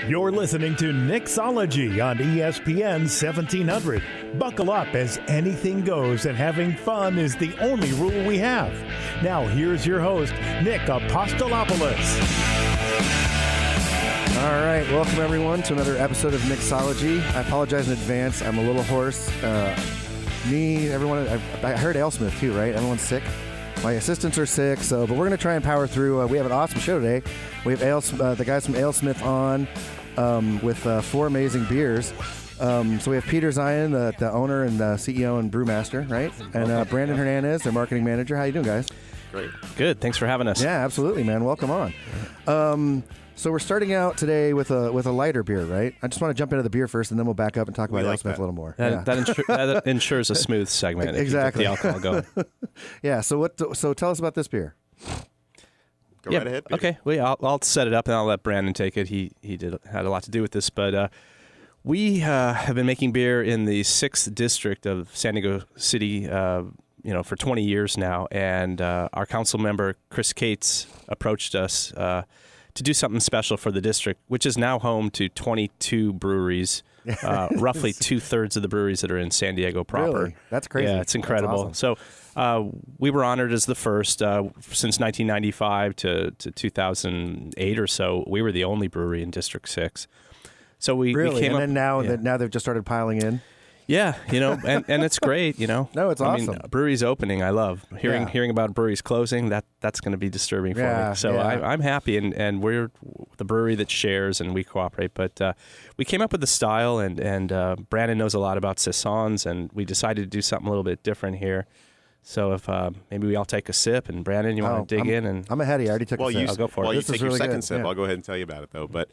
You're listening to Nicksology on ESPN 1700. Buckle up as anything goes and having fun is the only rule we have. Now here's your host, Nick Apostolopoulos. All right, welcome everyone to another episode of Nicksology. I apologize in advance. I'm a little hoarse. Everyone, I heard Alesmith too, right? Everyone's sick. My assistants are sick, but we're going to try and power through. We have an awesome show today. We have the guys from Alesmith on with 4 amazing beers. So we have Peter Zien, the owner and CEO and brewmaster, right? And Brandon Hernandez, their marketing manager. How you doing, guys? Great. Good. Thanks for having us. Yeah, absolutely, man. Welcome on. So we're starting out today with a lighter beer, right? I just want to jump into the beer first, and then we'll back up and talk about Alesmith a little more. That ensures a smooth segment. Exactly. If you get the alcohol going. Yeah. So tell us about this beer. Go right ahead, Peter. Okay. Well, I'll set it up, and I'll let Brandon take it. He had a lot to do with this, but we have been making beer in the 6th district of San Diego City, for 20 years now, and our council member Chris Cates approached us to do something special for the district, which is now home to 22 breweries, roughly 2/3 of the breweries that are in San Diego proper. Really? That's crazy. Yeah, it's incredible. Awesome. So we were honored as the first. Since 1995 to 2008 or so, we were the only brewery in District 6. So we came and up, then now they've just started piling in. Yeah, and it's great, No, it's awesome. I mean, breweries opening, I love hearing about breweries closing. That's going to be disturbing for me. So I'm happy, and we're the brewery that shares and we cooperate. But we came up with the style, and Brandon knows a lot about saisons, and we decided to do something a little bit different here. So if maybe we all take a sip, and Brandon, you want to dig in? And I'm ahead of you. I already took a sip. I'll go for it. While you This take is your really second good. sip, Yeah. I'll go ahead and tell you about it, though. But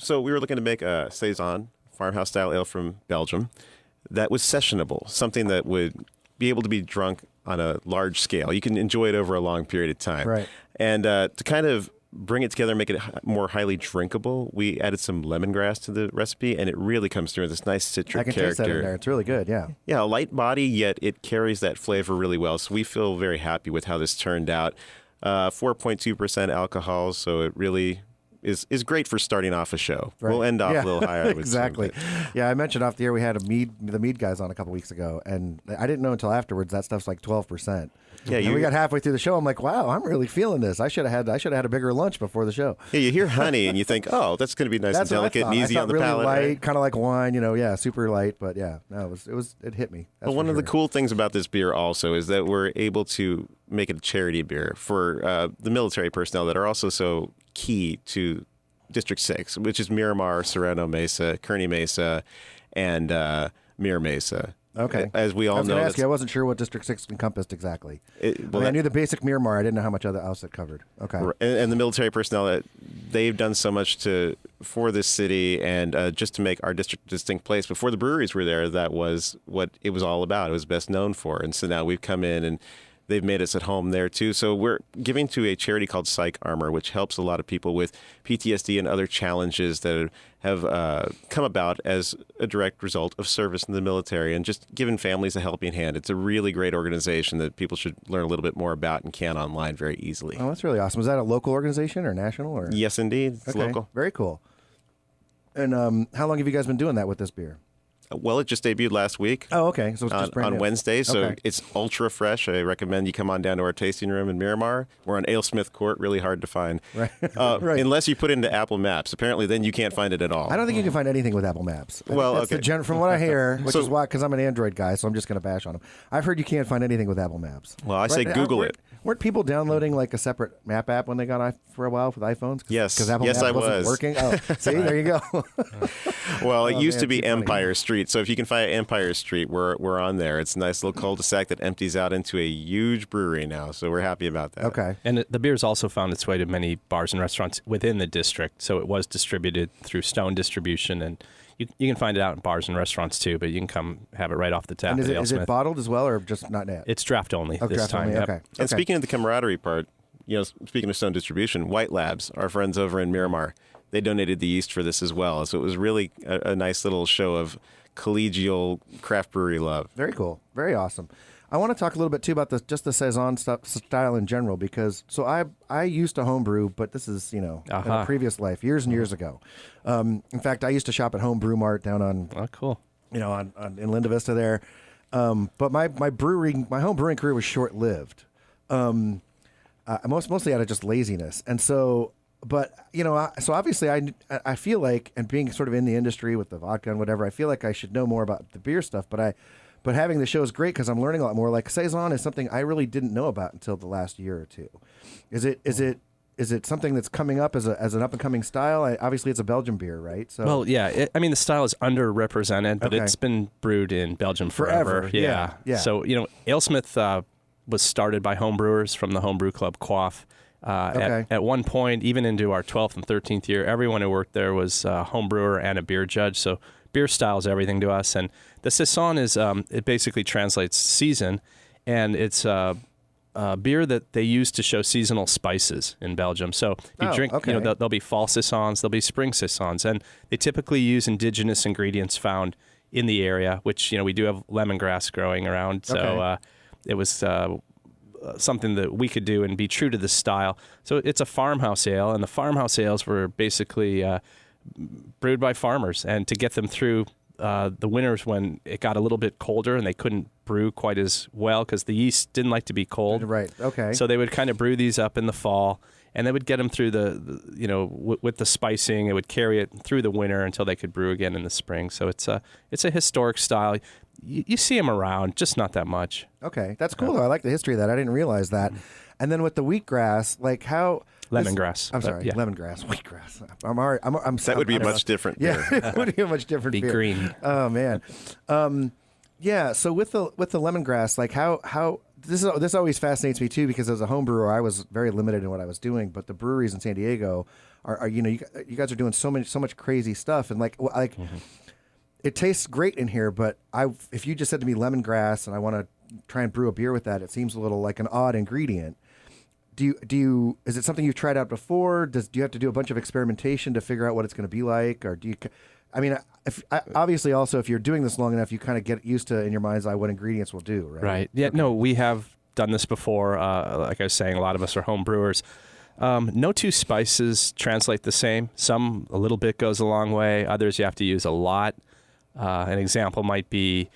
so we were looking to make a saison, farmhouse-style ale from Belgium that was sessionable, something that would be able to be drunk on a large scale. You can enjoy it over a long period of time. Right. And to kind of bring it together and make it more highly drinkable, we added some lemongrass to the recipe, and it really comes through with this nice citric I can character. taste that in there. It's really good. Yeah. Yeah, a light body, yet it carries that flavor really well. So we feel very happy with how this turned out. 4.2% alcohol, so it really is great for starting off a show. Right. We'll end off a little higher. I would Exactly. assume, Yeah, I mentioned off the air we had the mead guys on a couple weeks ago, and I didn't know until afterwards that stuff's like 12%. Yeah, and we got halfway through the show. I'm like, wow, I'm really feeling this. I should have had a bigger lunch before the show. Yeah, you hear honey and you think, oh, that's going to be nice and delicate and easy on the really palate. light, Right? kind of like wine, super light. But yeah, no, it hit me. That's Well, one for of the sure. cool things about this beer also is that we're able to make it a charity beer for the military personnel that are also so key to District 6, which is Miramar, Serrano Mesa, Kearney Mesa, and Mira Mesa. Okay. As we all I was know, going to ask you, I wasn't sure what District 6 encompassed exactly. I knew the basic Miramar. I didn't know how much other else it covered. Okay. And the military personnel, that they've done so much for this city and just to make our district a distinct place. Before the breweries were there, that was what it was all about. It was best known for. And so now we've come in and they've made us at home there too. So we're giving to a charity called Psych Armor, which helps a lot of people with PTSD and other challenges that have come about as a direct result of service in the military and just giving families a helping hand. It's a really great organization that people should learn a little bit more about and can online very easily. Oh, that's really awesome. Is that a local organization or national? Or Yes, indeed. It's local. Very cool. And how long have you guys been doing that with this beer? Well, it just debuted last week. Oh, okay. So it's just brand on new. Wednesday, so Okay. it's ultra fresh. I recommend you come on down to our tasting room in Miramar. We're on Alesmith Court, really hard to find. Right. Right. Unless you put it into Apple Maps. Apparently, then you can't find it at all. I don't think you can find anything with Apple Maps. Well, That's okay. from what I hear, which So- is why, because I'm an Android guy, so I'm just going to bash on them. I've heard you can't find anything with Apple Maps. Well, I say Google it. Weren't people downloading like a separate map app when they got for a while with iPhones? Yes. Because Apple Yes, Maps I wasn't was. working. Oh, see, there you go. Well, it used man, to be too funny. Empire Street. So if you can find Empire Street, we're on there. It's a nice little cul-de-sac that empties out into a huge brewery now. So we're happy about that. Okay. And the beer's also found its way to many bars and restaurants within the district. So it was distributed through Stone Distribution, and you can find it out in bars and restaurants too. But you can come have it right off the tap. And at is it Alesmith. bottled as well, or just not yet? It's draft only Oh, this draft time. only, Yep. okay. And speaking of the camaraderie part, speaking of Stone Distribution, White Labs, our friends over in Miramar, they donated the yeast for this as well. So it was really a nice little show of collegial craft brewery love. Very cool. Very awesome. I want to talk a little bit too about just the saison style in general, because I used to homebrew, but this is in a previous life, years and years ago. In fact, I used to shop at Home Brew Mart down on cool, in Linda Vista there. But my home brewing career was short lived. Mostly out of just laziness, and so. But, so obviously I feel like, and being sort of in the industry with the vodka and whatever, I feel like I should know more about the beer stuff. But having the show is great because I'm learning a lot more. Like saison is something I really didn't know about until the last year or two. Is it something that's coming up as an up and coming style? Obviously, it's a Belgian beer, right? So well, yeah. The style is underrepresented, but it's been brewed in Belgium forever. Yeah. So Alesmith was started by homebrewers from the homebrew club Quaff. At one point, even into our 12th and 13th year, everyone who worked there was a home brewer and a beer judge. So beer style is everything to us. And the saison is, it basically translates season, and it's a beer that they use to show seasonal spices in Belgium. So you drink, there'll be fall saisons, there'll be spring saisons, and they typically use indigenous ingredients found in the area, which, we do have lemongrass growing around. So it was something that we could do and be true to the style. So it's a farmhouse ale, and the farmhouse ales were basically brewed by farmers, and to get them through the winters when it got a little bit colder and they couldn't brew quite as well because the yeast didn't like to be cold. Right. Okay. So they would kind of brew these up in the fall, and they would get them through with the spicing. It would carry it through the winter until they could brew again in the spring. So it's a historic style. You see them around, just not that much. Okay, that's cool. I like the history of that. I didn't realize that. And then with the wheatgrass, like how lemongrass. I'm sorry, lemongrass, wheatgrass. That would be a much different beer. Yeah, it would be a much different be beer. Green. Oh man, yeah. So with the lemongrass, like how this always fascinates me too, because as a home brewer, I was very limited in what I was doing. But the breweries in San Diego are you guys are doing so much crazy stuff, and like. It tastes great in here, but if you just said to me lemongrass and I want to try and brew a beer with that, it seems a little like an odd ingredient. Is it something you've tried out before? Do you have to do a bunch of experimentation to figure out what it's going to be like, or do you? I mean, obviously, also if you're doing this long enough, you kind of get used to in your mind's eye what ingredients will do, right? Right. Yeah. Okay. No, we have done this before. Like I was saying, a lot of us are home brewers. No two spices translate the same. Some a little bit goes a long way. Others you have to use a lot. An example might be,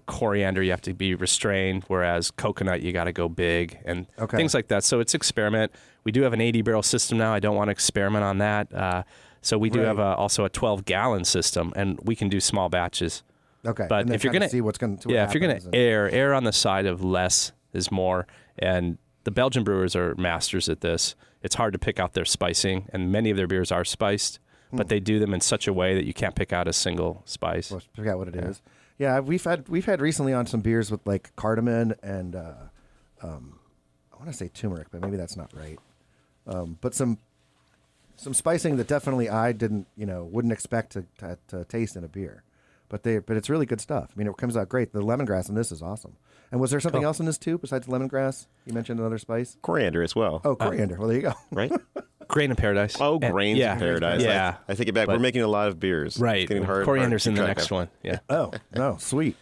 coriander, you have to be restrained, whereas coconut, you got to go big, and things like that. So it's experiment. We do have an 80-barrel system now. I don't want to experiment on that. So we do have also a 12-gallon system, and we can do small batches. Okay. But if you're going to see what's going to if you're going to err on the side of less is more, and the Belgian brewers are masters at this. It's hard to pick out their spicing, and many of their beers are spiced. But they do them in such a way that you can't pick out a single spice. Well, pick out what it is. Yeah, we've had recently on some beers with like cardamom and I want to say turmeric, but maybe that's not right. But some spicing that definitely I didn't wouldn't expect to taste in a beer. But it's really good stuff. I mean, it comes out great. The lemongrass in this is awesome. And was there something else in this too besides lemongrass? You mentioned another spice. Coriander as well. Oh, coriander. Well, there you go. Right. Grain in Paradise. Oh, Grains in Paradise. Yeah. I take it back. We're making a lot of beers. Right. It's getting hard. Coriander's in the hard to next one. Yeah. Oh, no, sweet.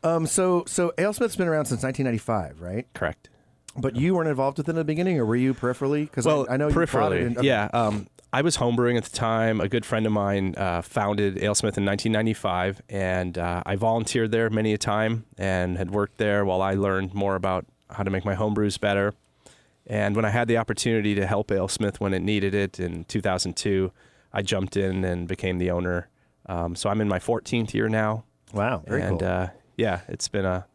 So Alesmith's been around since 1995, right? Correct. But you weren't involved with it in the beginning, or were you peripherally? Because I know peripherally. You brought it in. I was homebrewing at the time. A good friend of mine founded Alesmith in 1995, and I volunteered there many a time and had worked there while I learned more about how to make my homebrews better. And when I had the opportunity to help Alesmith when it needed it in 2002, I jumped in and became the owner. So I'm in my 14th year now. Wow, very cool. And it's been a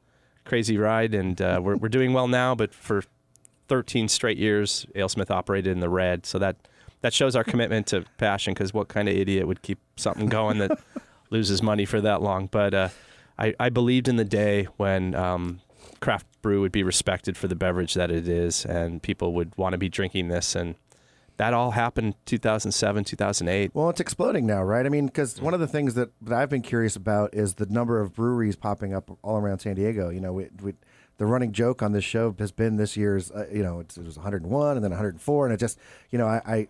crazy ride, and we're doing well now. But for 13 straight years, Alesmith operated in the red. So that shows our commitment to passion, because what kind of idiot would keep something going that loses money for that long? But I believed in the day when craft brew would be respected for the beverage that it is, and people would want to be drinking this, and that all happened 2007, 2008. Well, it's exploding now, right? I mean, because one of the things that I've been curious about is the number of breweries popping up all around San Diego. The running joke on this show has been this year's, it was 101 and then 104, and it just, I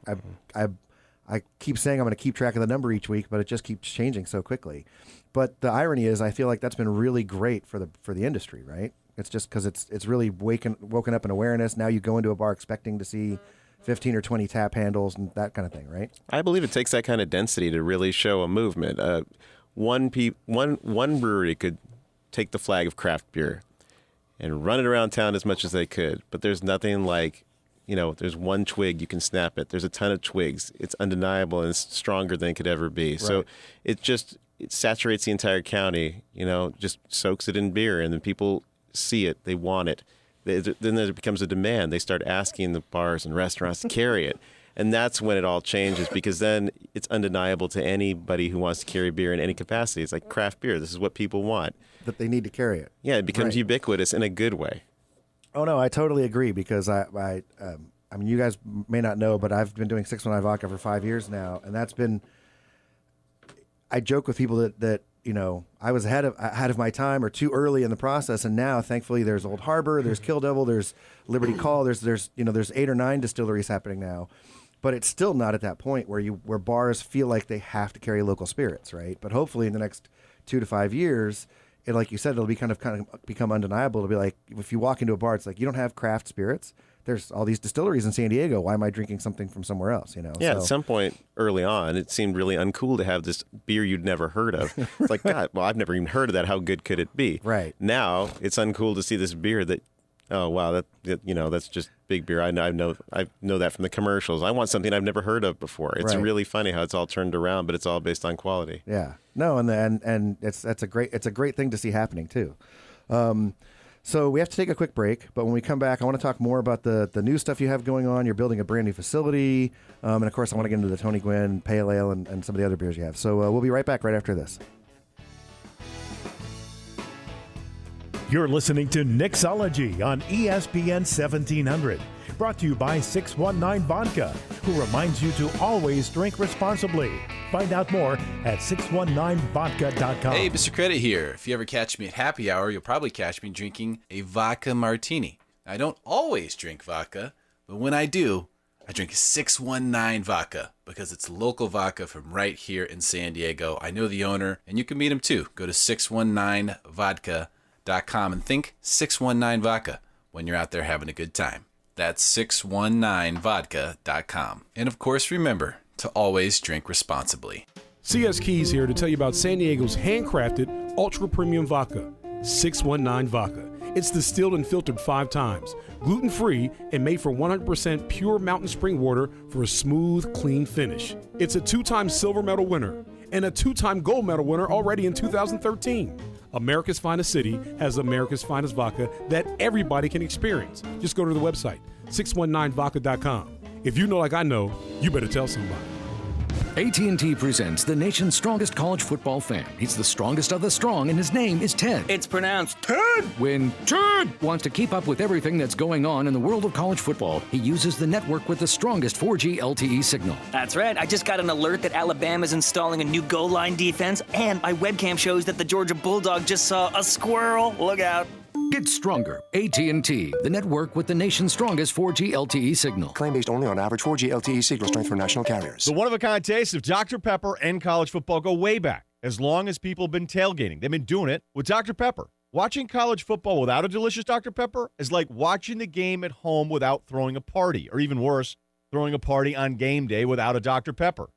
keep saying I'm going to keep track of the number each week, but it just keeps changing so quickly. But the irony is, I feel like that's been really great for the industry, right? It's just because it's really woken up an awareness. Now you go into a bar expecting to see 15 or 20 tap handles and that kind of thing, right? I believe it takes that kind of density to really show a movement. One brewery could take the flag of craft beer and run it around town as much as they could, but there's nothing like, there's one twig, you can snap it. There's a ton of twigs. It's undeniable and it's stronger than it could ever be. Right. So it saturates the entire county, just soaks it in beer, and then people see it, they want it. Then there becomes a demand. They start asking the bars and restaurants to carry it. And that's when it all changes, because then it's undeniable to anybody who wants to carry beer in any capacity. It's like craft beer. This is what people want. That they need to carry it. Yeah, it becomes ubiquitous in a good way. Oh, no, I totally agree, because I mean, you guys may not know, but I've been doing 619 vodka for 5 years now, and that's been, I joke with people that I was ahead of my time or too early in the process, and now thankfully there's Old Harbor, there's Kill Devil, there's Liberty Call, there's 8 or 9 distilleries happening now, but it's still not at that point where bars feel like they have to carry local spirits, right? But hopefully in the next 2 to 5 years, like you said, it'll be kind of become undeniable. It'll be like if you walk into a bar, it's like you don't have craft spirits. There's all these distilleries in San Diego. Why am I drinking something from somewhere else? Yeah, at some point early on, it seemed really uncool to have this beer you'd never heard of. It's like, God, well, I've never even heard of that. How good could it be? Right. Now it's uncool to see this beer that, oh wow, that's just big beer. I know that from the commercials. I want something I've never heard of before. It's really funny how it's all turned around, but it's all based on quality. Yeah. No, and it's a great thing to see happening too. So we have to take a quick break, but when we come back, I want to talk more about the new stuff you have going on. You're building a brand new facility, and of course, I want to get into the Tony Gwynn Pale Ale and some of the other beers you have. So we'll be right back right after this. You're listening to Nicksology on ESPN 1700. Brought to you by 619 Vodka, who reminds you to always drink responsibly. Find out more at 619vodka.com. Hey, Mr. Credit here. If you ever catch me at happy hour, you'll probably catch me drinking a vodka martini. I don't always drink vodka, but when I do, I drink 619 Vodka because it's local vodka from right here in San Diego. I know the owner, and you can meet him too. Go to 619vodka.com and think 619 Vodka when you're out there having a good time. That's 619vodka.com. And of course, remember to always drink responsibly. CS Keys here to tell you about San Diego's handcrafted ultra premium vodka, 619 Vodka. It's distilled and filtered 5 times, gluten-free, and made from 100% pure mountain spring water for a smooth, clean finish. It's a 2-time silver medal winner and a 2-time gold medal winner already in 2013. America's Finest City has America's Finest Vodka that everybody can experience. Just go to the website, 619vodka.com. If you know like I know, you better tell somebody. AT&T presents the nation's strongest college football fan. He's the strongest of the strong, and his name is Ted. It's pronounced Ted. When Ted wants to keep up with everything that's going on in the world of college football, he uses the network with the strongest 4G LTE signal. That's right. I just got an alert that Alabama's installing a new goal line defense, and my webcam shows that the Georgia Bulldog just saw a squirrel. Look out. Get stronger. AT&T, the network with the nation's strongest 4G LTE signal. Claim based only on average 4G LTE signal strength for national carriers. The one-of-a-kind taste of Dr. Pepper and college football go way back. As long as people have been tailgating, they've been doing it with Dr. Pepper. Watching college football without a delicious Dr. Pepper is like watching the game at home without throwing a party, or even worse, throwing a party on game day without a Dr. Pepper.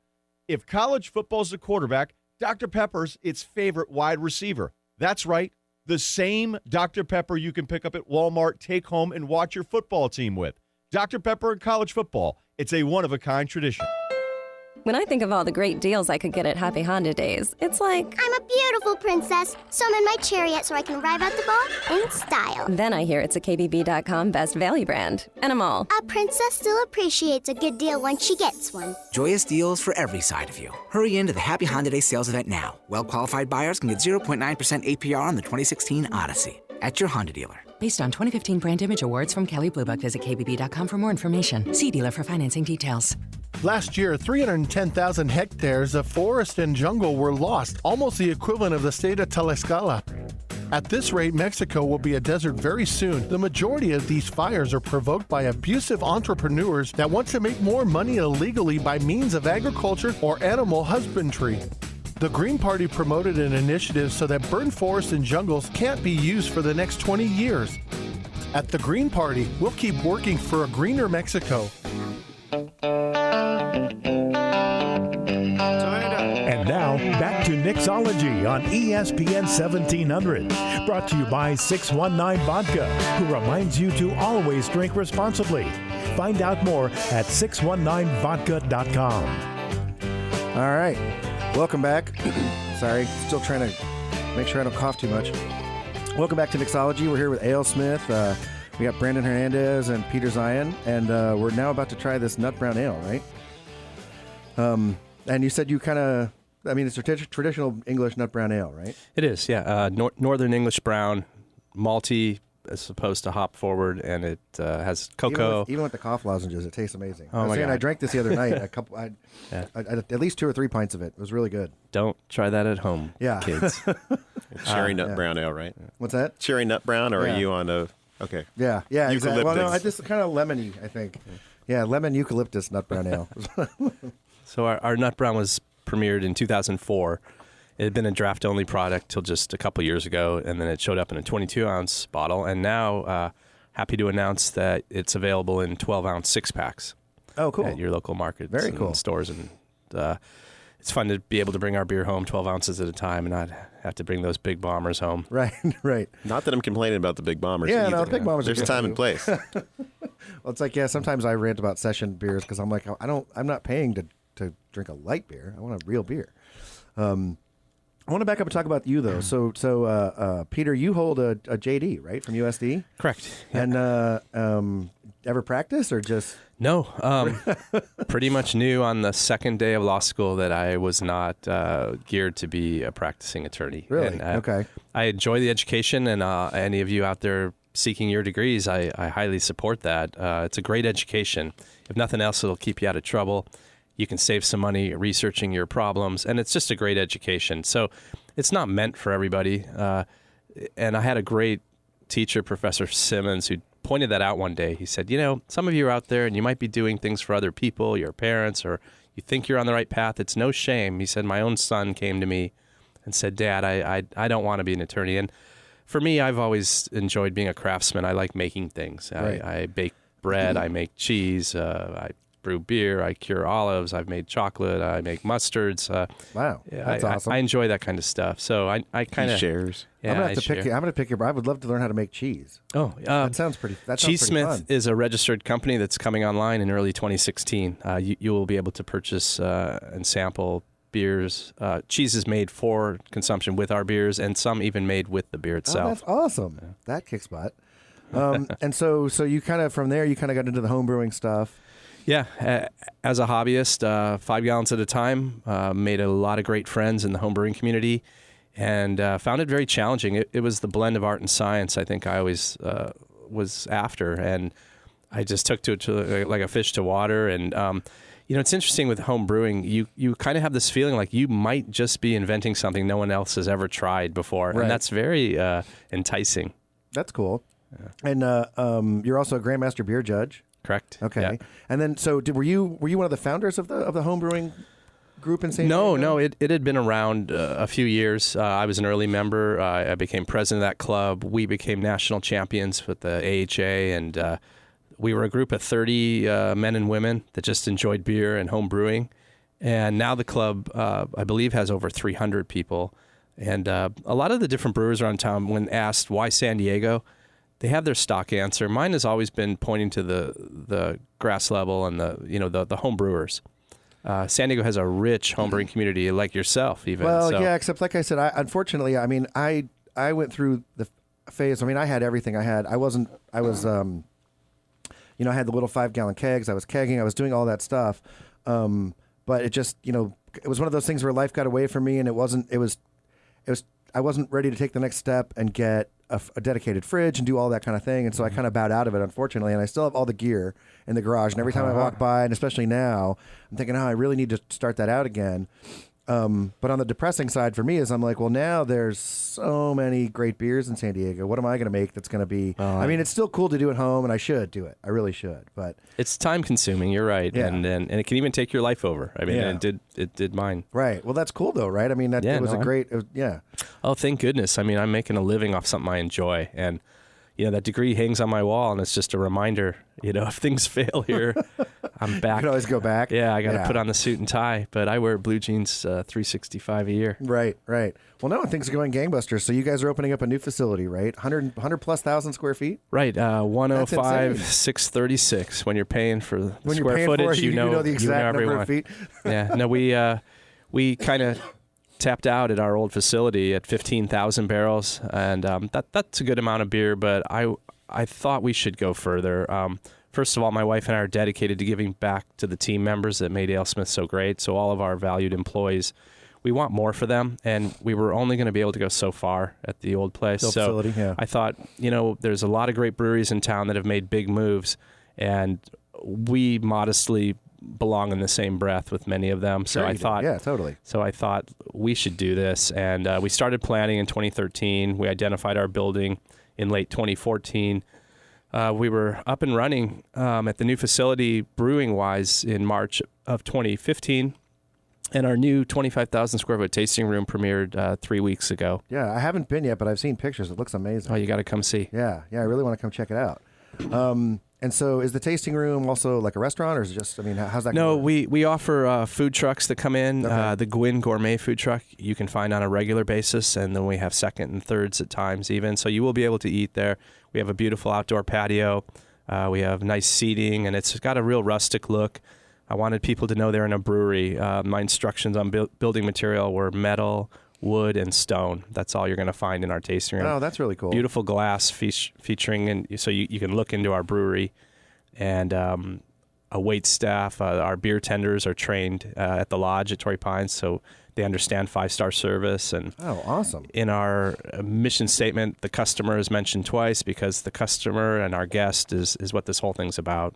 If college football's the quarterback, Dr. Pepper's its favorite wide receiver. That's right. The same Dr. Pepper you can pick up at Walmart, take home, and watch your football team with. Dr. Pepper and college football. It's a one-of-a-kind tradition. When I think of all the great deals I could get at Happy Honda Days, it's like, I'm a beautiful princess. Summon my chariot so I can ride out the ball in style. Then I hear it's a KBB.com Best Value brand. And I'm all, a princess still appreciates a good deal once she gets one. Joyous deals for every side of you. Hurry into the Happy Honda Day sales event now. Well-qualified buyers can get 0.9% APR on the 2016 Odyssey at your Honda dealer. Based on 2015 Brand Image Awards from Kelley Blue Book, visit KBB.com for more information. See dealer for financing details. Last year, 310,000 hectares of forest and jungle were lost, almost the equivalent of the state of Tlaxcala. At this rate, Mexico will be a desert very soon. The majority of these fires are provoked by abusive entrepreneurs that want to make more money illegally by means of agriculture or animal husbandry. The Green Party promoted an initiative so that burned forests and jungles can't be used for the next 20 years. At the Green Party, we'll keep working for a greener Mexico. And now, back to Nicksology on ESPN 1700. Brought to you by 619 Vodka, who reminds you to always drink responsibly. Find out more at 619vodka.com. All right. Welcome back. Sorry, still trying to make sure I don't cough too much. Welcome back to Nicksology. We're here with Alesmith. We got Brandon Hernandez and Peter Zien, and we're now about to try this nut brown ale, right? And you said you kind of, it's a traditional English nut brown ale, right? It is, yeah. Northern English brown, malty as opposed to hop forward, and it has cocoa. Even with the cough lozenges, it tastes amazing. Oh my God. I drank this the other night. I at least 2 or 3 pints of it. It was really good. Don't try that at home, kids. Cherry nut brown ale, right? What's that? Cherry nut brown, or are you on a... Okay. Yeah, exactly. Well, no, Eucalyptus. just kind of lemony, I think. Yeah, lemon eucalyptus nut brown ale. So our nut brown was premiered in 2004. It had been a draft-only product till just a couple years ago, and then it showed up in a 22-ounce bottle. And now, happy to announce that it's available in 12-ounce six-packs. Oh, cool. At your local markets Very cool. and stores. And it's fun to be able to bring our beer home 12 ounces at a time and not have to bring those big bombers home. Right. Not that I'm complaining about the big bombers. Yeah, either. no, the big bombers are There's good time too. and place. Well, it's like, sometimes I rant about session beers because I'm like, I'm not paying to drink a light beer. I want a real beer. I want to back up and talk about you, though. So Peter, you hold a JD, right, from USD? Correct. And ever practice or just... No. Pretty much knew on the second day of law school that I was not geared to be a practicing attorney. Really? And, Okay. I enjoy the education, and any of you out there seeking your degrees, I highly support that. It's a great education. If nothing else, it'll keep you out of trouble. You can save some money researching your problems, and it's just a great education. So it's not meant for everybody. And I had a great teacher, Professor Simmons, who pointed that out one day. He said, some of you are out there and you might be doing things for other people, your parents, or you think you're on the right path. It's no shame. He said, my own son came to me and said, Dad, I don't want to be an attorney. And for me, I've always enjoyed being a craftsman. I like making things. Right. I bake bread. I make cheese. I brew beer. I cure olives. I've made chocolate. I make mustards. Wow, that's awesome. I enjoy that kind of stuff. So I kind of shares. I'm Yeah, gonna have to I'm gonna pick your. I would love to learn how to make cheese. Oh, that sounds pretty. Cheesesmith is a registered company that's coming online in early 2016. You will be able to purchase and sample beers, cheeses made for consumption with our beers, and some even made with the beer itself. Oh, that's awesome. Yeah. That kicks butt. And so you kind of from there you kind of got into the home brewing stuff. Yeah, as a hobbyist, 5 gallons at a time, made a lot of great friends in the home brewing community, and found it very challenging. It was the blend of art and science I think I always was after, and I just took to it like a fish to water. And it's interesting with home brewing, you kind of have this feeling like you might just be inventing something no one else has ever tried before, right. And that's very enticing. That's cool. Yeah. And you're also a Grandmaster beer judge. Correct. Okay. Yeah. And then, so were you one of the founders of the home brewing group in San Diego? No. It had been around a few years. I was an early member. I became president of that club. We became national champions with the AHA, and we were a group of 30 men and women that just enjoyed beer and home brewing. And now the club, I believe, has over 300 people. And a lot of the different brewers around town, when asked why San Diego, they have their stock answer. Mine has always been pointing to the grass level and the home brewers. San Diego has a rich homebrewing community, like yourself, even. Well, so. Yeah, except like I said, unfortunately, I went through the phase. I had everything. I had the little 5 gallon kegs. I was kegging. I was doing all that stuff. But it just, it was one of those things where life got away from me, and I wasn't ready to take the next step and get a dedicated fridge and do all that kind of thing. And so I kind of bowed out of it, unfortunately. And I still have all the gear in the garage. And every time I walk by, and especially now, I'm thinking, I really need to start that out again. But on the depressing side for me is I'm like, well, now there's so many great beers in San Diego. What am I going to make that's going to be? I mean, it's still cool to do at home, and I should do it. I really should. But it's time consuming. You're right, and it can even take your life over. I mean, it did mine. Right. Well, that's cool though, right? I mean, it was a great. Oh, thank goodness. I mean, I'm making a living off something I enjoy, and that degree hangs on my wall, and it's just a reminder, if things fail here, I'm back. You can always go back. Yeah, I got to put on the suit and tie, but I wear blue jeans 365 a year. Right. Well, no, things are going gangbusters. So you guys are opening up a new facility, right? 100 plus thousand square feet? Right. 105, 636. When you're paying for the square footage, you know the exact number of feet. Yeah. No, we kind of tapped out at our old facility at 15,000 barrels, and that's a good amount of beer, but I thought we should go further. First of all, my wife and I are dedicated to giving back to the team members that made Alesmith so great, so all of our valued employees, we want more for them, and we were only going to be able to go so far at the old place. Facility, yeah. I thought, there's a lot of great breweries in town that have made big moves, and we modestly belong in the same breath with many of them. So I thought, totally. So I thought we should do this, and we started planning in 2013. We identified our building in late 2014. We were up and running at the new facility brewing-wise in March of 2015, and our new 25,000 square foot tasting room premiered 3 weeks ago. Yeah, I haven't been yet, but I've seen pictures. It looks amazing. Oh, you got to come see. Yeah, I really want to come check it out. And so is the tasting room also like a restaurant, or is it just, how's that No, going? we offer food trucks that come in. Okay. The Gwyn Gourmet food truck you can find on a regular basis, and then we have second and thirds at times even. So you will be able to eat there. We have a beautiful outdoor patio. We have nice seating, and it's got a real rustic look. I wanted people to know they're in a brewery. My instructions on building material were metal, wood, and stone. That's all you're going to find in our tasting room. Oh, that's really cool. Beautiful glass featuring, and so you can look into our brewery. And a wait staff. Our beer tenders are trained at the lodge at Torrey Pines, so they understand 5-star service. And awesome. In our mission statement, the customer is mentioned twice because the customer and our guest is what this whole thing's about.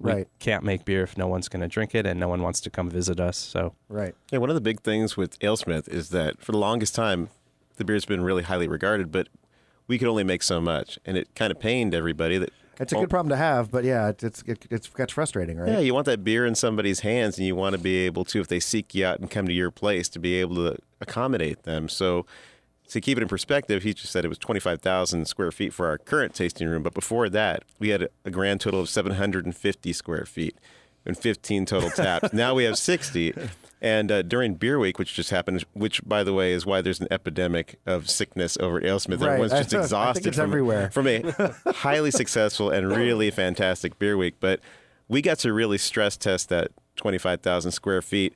We can't make beer if no one's going to drink it, and no one wants to come visit us. So Yeah, one of the big things with Alesmith is that for the longest time, the beer's been really highly regarded, but we could only make so much, and it kind of pained everybody that. It's a good problem to have, but yeah, it gets frustrating, right? Yeah, you want that beer in somebody's hands, and you want to be able to, if they seek you out and come to your place, to be able to accommodate them. So to keep it in perspective, he just said it was 25,000 square feet for our current tasting room, but before that, we had a grand total of 750 square feet and 15 total taps. Now we have 60. And during Beer Week, which just happened, which, by the way, is why there's an epidemic of sickness over at Alesmith. Right. Everyone's just exhausted I think it's everywhere. From a highly successful and really fantastic Beer Week. But we got to really stress test that 25,000 square feet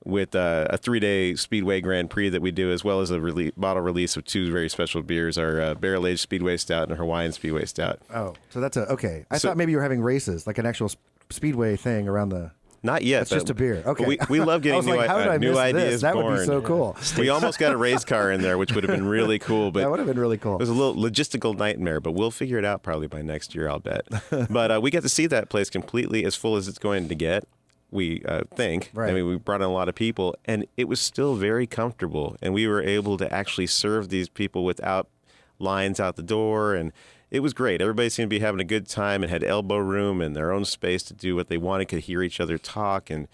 with a 3-day Speedway Grand Prix that we do, as well as a bottle release of 2 very special beers, our barrel-aged Speedway Stout and a Hawaiian Speedway Stout. Oh, so that's okay. I thought maybe you were having races, like an actual Speedway thing around the... Not yet. It's just a beer. Okay. We love getting new ideas That born. would be so cool. We almost got a race car in there, which would have been really cool. But that would have been really cool. It was a little logistical nightmare, but we'll figure it out probably by next year, I'll bet. But we get to see that place completely as full as it's going to get, we think. Right. I mean, we brought in a lot of people, and it was still very comfortable. And we were able to actually serve these people without lines out the door, and it was great. Everybody seemed to be having a good time and had elbow room and their own space to do what they wanted, could hear each other talk, and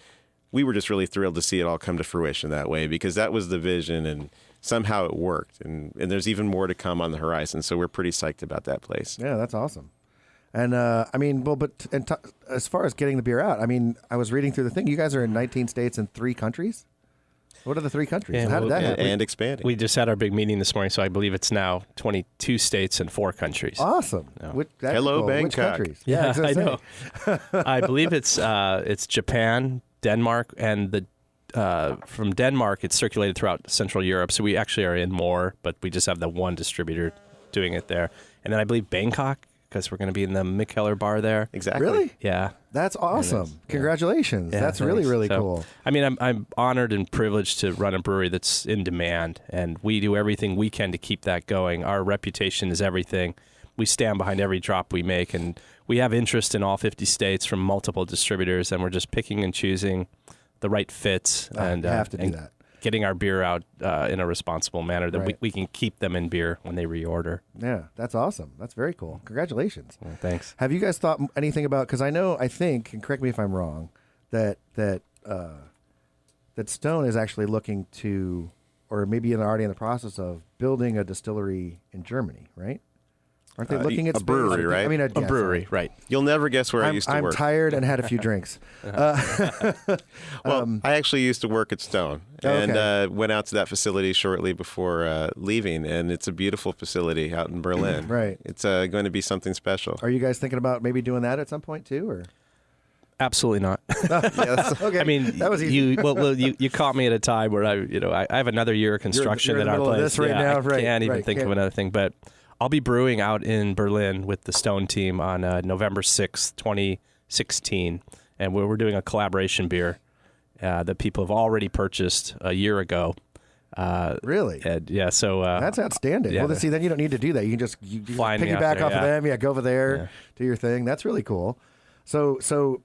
we were just really thrilled to see it all come to fruition that way, because that was the vision, and somehow it worked. And there's even more to come on the horizon, so we're pretty psyched about that place. Yeah, that's awesome. And as far as getting the beer out, I was reading through the thing. You guys are in 19 states and 3 countries? What are the 3 countries? And how did that happen? And expanding. We just had our big meeting this morning, so I believe it's now 22 states and 4 countries. Awesome. No. Hello, cool. Bangkok. Which countries? Yeah, I know. I believe it's Japan, Denmark, and from Denmark, it's circulated throughout Central Europe. So we actually are in more, but we just have the one distributor doing it there. And then I believe Bangkok, because we're going to be in the Mikkeller bar there. Exactly. Really? Yeah. That's awesome. Congratulations. Yeah, that's thanks. really, really So, cool. I mean, I'm honored and privileged to run a brewery that's in demand, and we do everything we can to keep that going. Our reputation is everything. We stand behind every drop we make, and we have interest in all 50 states from multiple distributors, and we're just picking and choosing the right fits. You have to do that. getting our beer out in a responsible manner that we can keep them in beer when they reorder. Yeah, that's awesome. That's very cool. Congratulations. Well, thanks. Have you guys thought anything about, because I think, and correct me if I'm wrong, that Stone is actually looking to, or maybe already in the process of building a distillery in Germany, right? Aren't they looking at a brewery, right? I mean, a brewery, right? You'll never guess where I used to work. I'm tired and had a few drinks. Well, I actually used to work at Stone and went out to that facility shortly before leaving, and it's a beautiful facility out in Berlin. Right. It's going to be something special. Are you guys thinking about maybe doing that at some point too, or? Absolutely not. Okay. I mean, that was easy. you caught me at a time where I have another year of construction you're in at the our middle place. of this right now, I can't even think of another thing, but I'll be brewing out in Berlin with the Stone team on November 6th, 2016, and we're doing a collaboration beer that people have already purchased a year ago. Really? Yeah. So that's outstanding. Yeah, well, see, then you don't need to do that. You can just piggyback off of them. Yeah, go over there, do your thing. That's really cool. So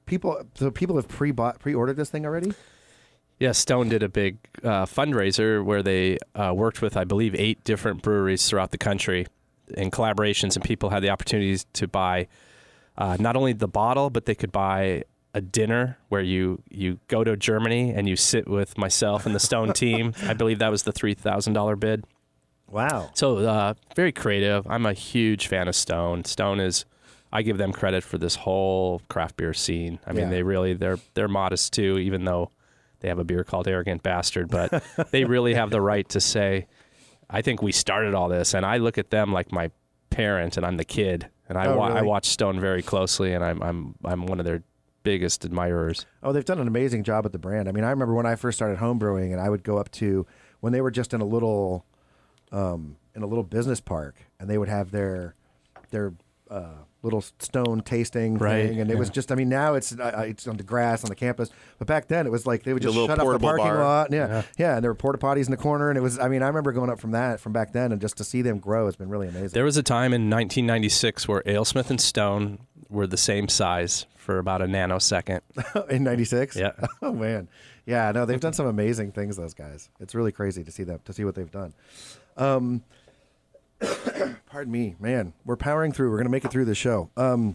people have pre-ordered this thing already? Yeah, Stone did a big fundraiser where they worked with, I believe, 8 different breweries throughout the country in collaborations, and people had the opportunities to buy not only the bottle, but they could buy a dinner where you go to Germany and you sit with myself and the Stone team. I believe that was the $3,000 bid. Wow. So very creative. I'm a huge fan of Stone. Stone is... I give them credit for this whole craft beer scene. I mean, they're modest too, even though they have a beer called Arrogant Bastard, but they really have the right to say, I think we started all this. And I look at them like my parent and I'm the kid. And I watch Stone very closely, and I'm one of their biggest admirers. Oh, they've done an amazing job with the brand. I mean, I remember when I first started home brewing, and I would go up to, when they were just in a little business park, and they would have their little Stone tasting thing, and it was just, I mean, now it's on the grass on the campus, but back then it was like they would just shut off the parking lot, and and there were porta potties in the corner, and it was, I mean, I remember going up from back then, and just to see them grow has been really amazing. There was a time in 1996 where Alesmith and Stone were the same size for about a nanosecond. In 96? Yeah. Oh man, yeah, no, they've done some amazing things, those guys. It's really crazy to see what they've done. Pardon me, man. We're powering through. We're going to make it through the show. I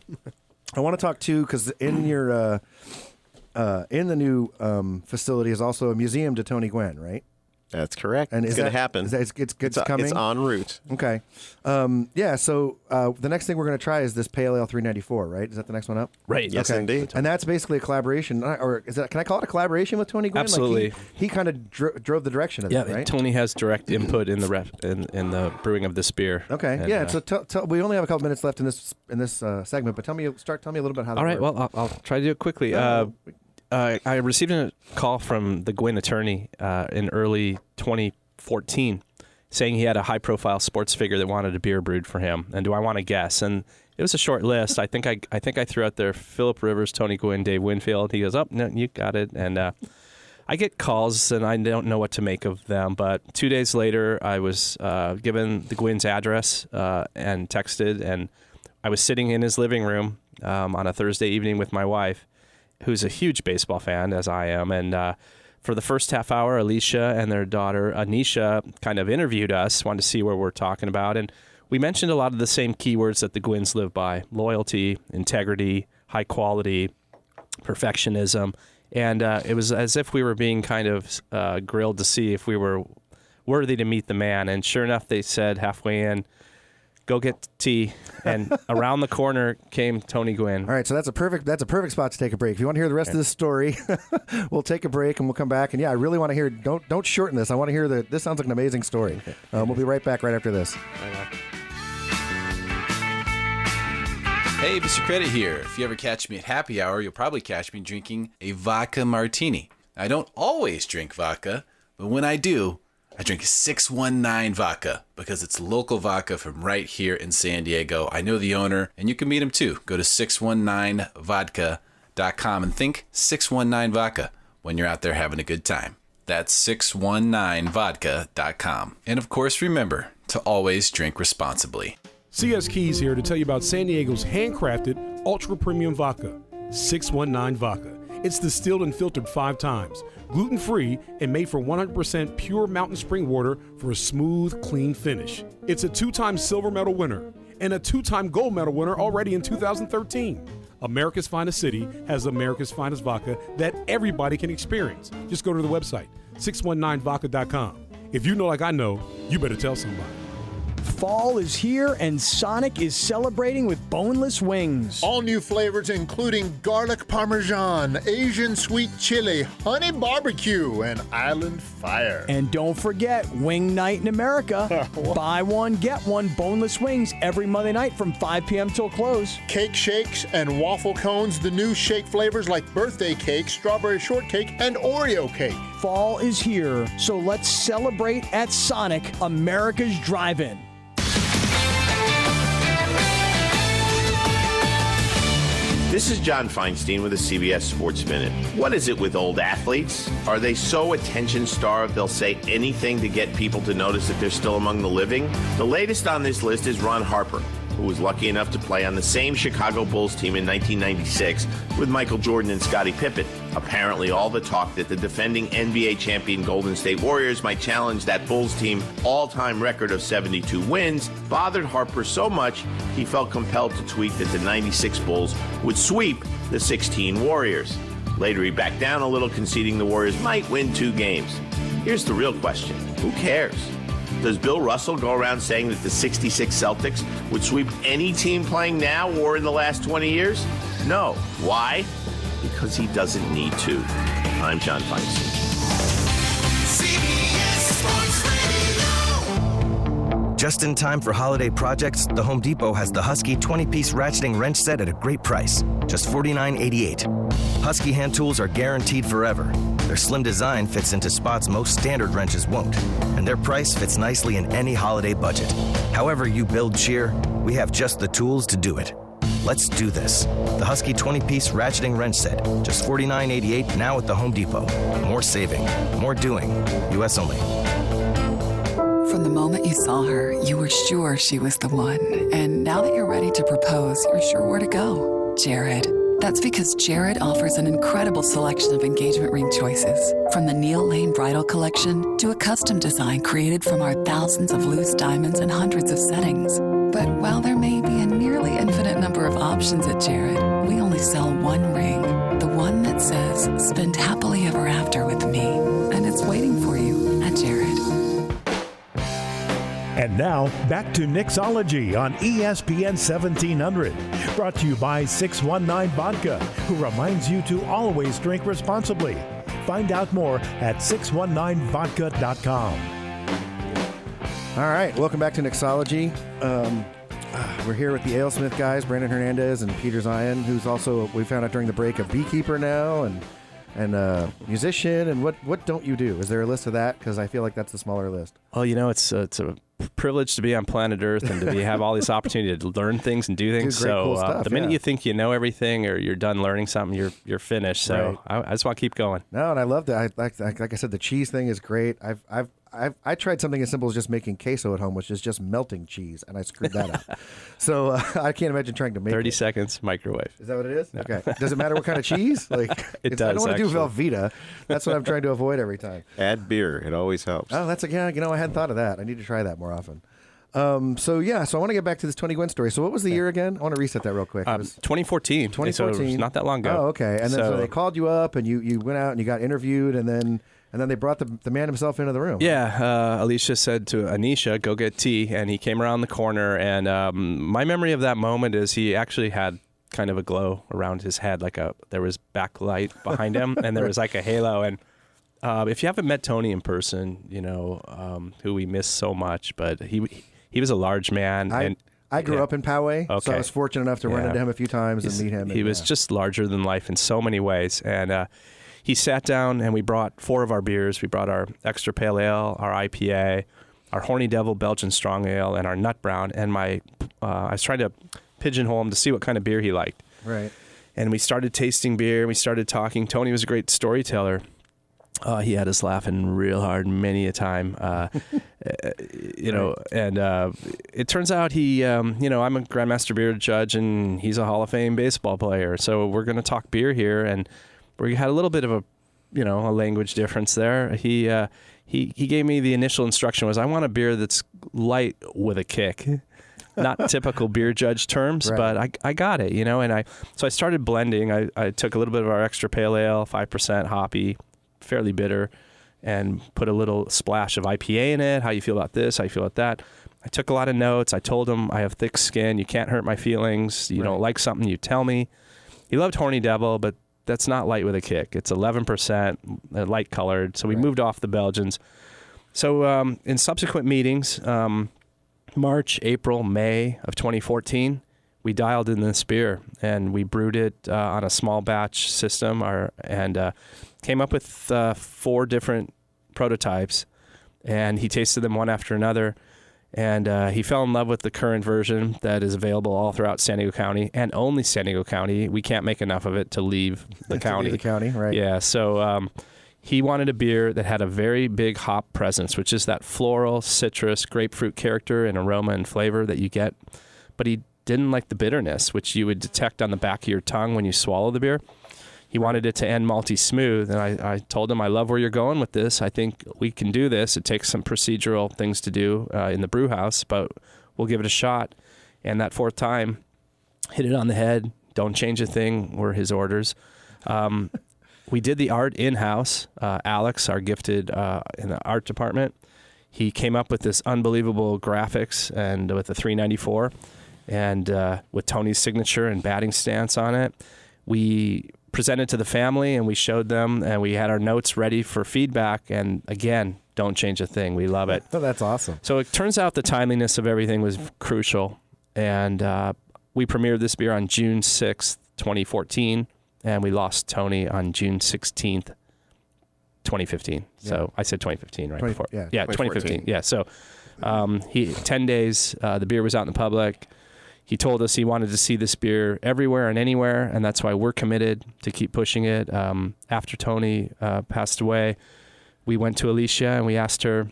want to talk too, because in your in the new facility is also a museum to Tony Gwynn, right? That's correct. And it's going to happen. It's coming? It's en route. Okay. Yeah, so the next thing we're going to try is this Pale Ale 394, right? Is that the next one up? Right. Yes, indeed. And that's basically a collaboration, or is that? Can I call it a collaboration with Tony Gwynn? Absolutely. Like he kind of drove the direction of that, right? Tony has direct input in the the brewing of this beer. Okay. And, yeah. So we only have a couple minutes left in this segment, but tell me a little bit how that all right. works. Well, I'll try to do it quickly. I received a call from the Gwynn attorney in early 2014 saying he had a high-profile sports figure that wanted a beer brewed for him, and do I want to guess? And it was a short list. I think I threw out there Philip Rivers, Tony Gwynn, Dave Winfield. He goes, "Oh, no, you got it." And I get calls, and I don't know what to make of them. But 2 days later, I was given the Gwynn's address and texted, and I was sitting in his living room on a Thursday evening with my wife, who's a huge baseball fan, as I am, and for the first half hour, Alicia and their daughter, Anisha, kind of interviewed us, wanted to see what we're talking about, and we mentioned a lot of the same keywords that the Gwynns live by: loyalty, integrity, high quality, perfectionism, and it was as if we were being kind of grilled to see if we were worthy to meet the man, and sure enough, they said halfway in, "Go get tea," and around the corner came Tony Gwynn. All right, so that's a perfect spot to take a break. If you want to hear the rest of this story, we'll take a break and we'll come back. And yeah, I really want to hear. Don't shorten this. I want to hear this sounds like an amazing story. We'll be right back right after this. Hey, Mr. Credit here. If you ever catch me at happy hour, you'll probably catch me drinking a vodka martini. I don't always drink vodka, but when I do, I drink 619 vodka because it's local vodka from right here in San Diego. I know the owner, and you can meet him too. Go to 619vodka.com and think 619 vodka when you're out there having a good time. That's 619vodka.com. And of course, remember to always drink responsibly. CS Keys here to tell you about San Diego's handcrafted ultra premium vodka, 619 Vodka. It's distilled and filtered 5 times, gluten-free, and made from 100% pure mountain spring water for a smooth, clean finish. It's a 2-time silver medal winner and a 2-time gold medal winner already in 2013. America's Finest City has America's Finest Vodka that everybody can experience. Just go to the website, 619vodka.com. If you know like I know, you better tell somebody. Fall is here, and Sonic is celebrating with boneless wings. All new flavors including garlic parmesan, Asian sweet chili, honey barbecue, and island fire. And don't forget Wing Night in America. Buy one, get one boneless wings every Monday night from 5 p.m. till close. Cake shakes and waffle cones, the new shake flavors like birthday cake, strawberry shortcake, and Oreo cake. Fall is here, so let's celebrate at Sonic, America's Drive-In. This is John Feinstein with a CBS Sports Minute. What is it with old athletes? Are they so attention-starved they'll say anything to get people to notice that they're still among the living? The latest on this list is Ron Harper, who was lucky enough to play on the same Chicago Bulls team in 1996 with Michael Jordan and Scottie Pippen. Apparently, all the talk that the defending NBA champion Golden State Warriors might challenge that Bulls team all-time record of 72 wins bothered Harper so much he felt compelled to tweet that the 96 Bulls would sweep the 16 Warriors. Later, he backed down a little, conceding the Warriors might win 2 games. Here's the real question. Who cares? Does Bill Russell go around saying that the 66 Celtics would sweep any team playing now or in the last 20 years? No. Why? Because he doesn't need to. I'm John Feinstein. Just in time for holiday projects, the Home Depot has the Husky 20-piece ratcheting wrench set at a great price, just $49.88. Husky hand tools are guaranteed forever. Their slim design fits into spots most standard wrenches won't, and their price fits nicely in any holiday budget. However you build cheer, we have just the tools to do it. Let's do this. The Husky 20-piece ratcheting wrench set, just $49.88 now at the Home Depot. More saving, more doing. U.S. only. From the moment you saw her, you were sure she was the one. And now that you're ready to propose, you're sure where to go. Jared. That's because Jared offers an incredible selection of engagement ring choices. From the Neil Lane Bridal Collection to a custom design created from our thousands of loose diamonds and hundreds of settings. But while there may be a nearly infinite number of options at Jared, we only sell one ring. The one that says, spend happily ever after with me. And it's waiting for you at Jared. And now, back to Nicksology on ESPN 1700. Brought to you by 619 Vodka, who reminds you to always drink responsibly. Find out more at 619vodka.com. All right, welcome back to Nicksology. We're here with the Alesmith guys, Brandon Hernandez and Peter Zien, who's also, we found out during the break, a beekeeper now and musician. And what don't you do? Is there a list of that? Because I feel like that's the smaller list. Well, you know, it's a privilege to be on planet Earth and to have all this opportunity to learn things and do things. Cool stuff, the minute you think you know everything or you're done learning something, you're finished. So right. I just want to keep going. No, and I love that. Like I said, the cheese thing is great. I tried something as simple as just making queso at home, which is just melting cheese, and I screwed that up. So I can't imagine trying to make 30 seconds, microwave. Is that what it is? No. Okay. Does it matter what kind of cheese? Like it does. I don't want to do actually. Velveeta. That's what I'm trying to avoid every time. Add beer. It always helps. Oh, that's I hadn't thought of that. I need to try that more often. So I want to get back to this 20 win story. So what was the year again? I want to reset that real quick. 2014. 2014. So it was not that long ago. Oh, okay. And then so they called you up and you went out and you got interviewed and then they brought the man himself into the room. Yeah. Alicia said to Anisha, go get tea. And he came around the corner. And my memory of that moment is he actually had kind of a glow around his head. There was backlight behind him and there was like a halo. And if you haven't met Tony in person, you know, who we miss so much, but he was a large man. I grew up in Poway, so I was fortunate enough to run into him a few times and meet him. He was just larger than life in so many ways. And he sat down and we brought 4 of our beers. We brought our Extra Pale Ale, our IPA, our Horny Devil Belgian Strong Ale, and our Nut Brown. And I was trying to pigeonhole him to see what kind of beer he liked. Right. And we started tasting beer. We started talking. Tony was a great storyteller. He had us laughing real hard many a time, you know, and it turns out he, you know, I'm a Grandmaster beer judge and he's a Hall of Fame baseball player. So we're going to talk beer here. And we had a little bit of a language difference there. He gave me the initial instruction was, I want a beer that's light with a kick. Not typical beer judge terms, Right. but I got it, and so I started blending. I took a little bit of our extra pale ale, 5% hoppy, fairly bitter, and put a little splash of IPA in it. How you feel about this? How you feel about that? I took a lot of notes. I told him I have thick skin. You can't hurt my feelings. You don't like something, you tell me. He loved Horny Devil, but that's not light with a kick. It's 11%, light colored. So we moved off the Belgians. So in subsequent meetings, March, April, May of 2014, we dialed in this beer and we brewed it on a small batch system and came up with 4 different prototypes, and he tasted them one after another. And he fell in love with the current version that is available all throughout San Diego County and only San Diego County. We can't make enough of it to leave the county. leave the county, right. Yeah, so he wanted a beer that had a very big hop presence, which is that floral, citrus, grapefruit character and aroma and flavor that you get. But he didn't like the bitterness, which you would detect on the back of your tongue when you swallow the beer. He wanted it to end malty smooth, and I told him, I love where you're going with this. I think we can do this. It takes some procedural things to do in the brew house, but we'll give it a shot. And that 4th time, hit it on the head. Don't change a thing were his orders. We did the art in-house. Alex, our gifted in the art department, he came up with this unbelievable graphics and with the 394 and with Tony's signature and batting stance on it. We presented to the family and we showed them and we had our notes ready for feedback. And again, don't change a thing. We love it. Oh, that's awesome. So it turns out the timeliness of everything was crucial. And we premiered this beer on June 6th, 2014. And we lost Tony on June 16th, 2015. So I said 2015, right? Before. Yeah, 2015. Yeah. So 10 days, the beer was out in the public. He told us he wanted to see this beer everywhere and anywhere, and that's why we're committed to keep pushing it. After Tony passed away, we went to Alicia and we asked her,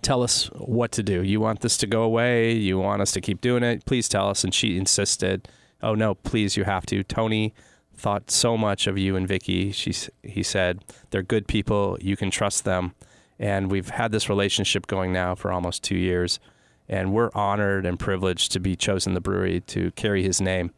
tell us what to do. You want this to go away? You want us to keep doing it? Please tell us. And she insisted, oh, no, please, you have to. Tony thought so much of you and Vicky. He said, they're good people. You can trust them. And we've had this relationship going now for almost 2 years. And we're honored and privileged to be chosen the brewery to carry his name.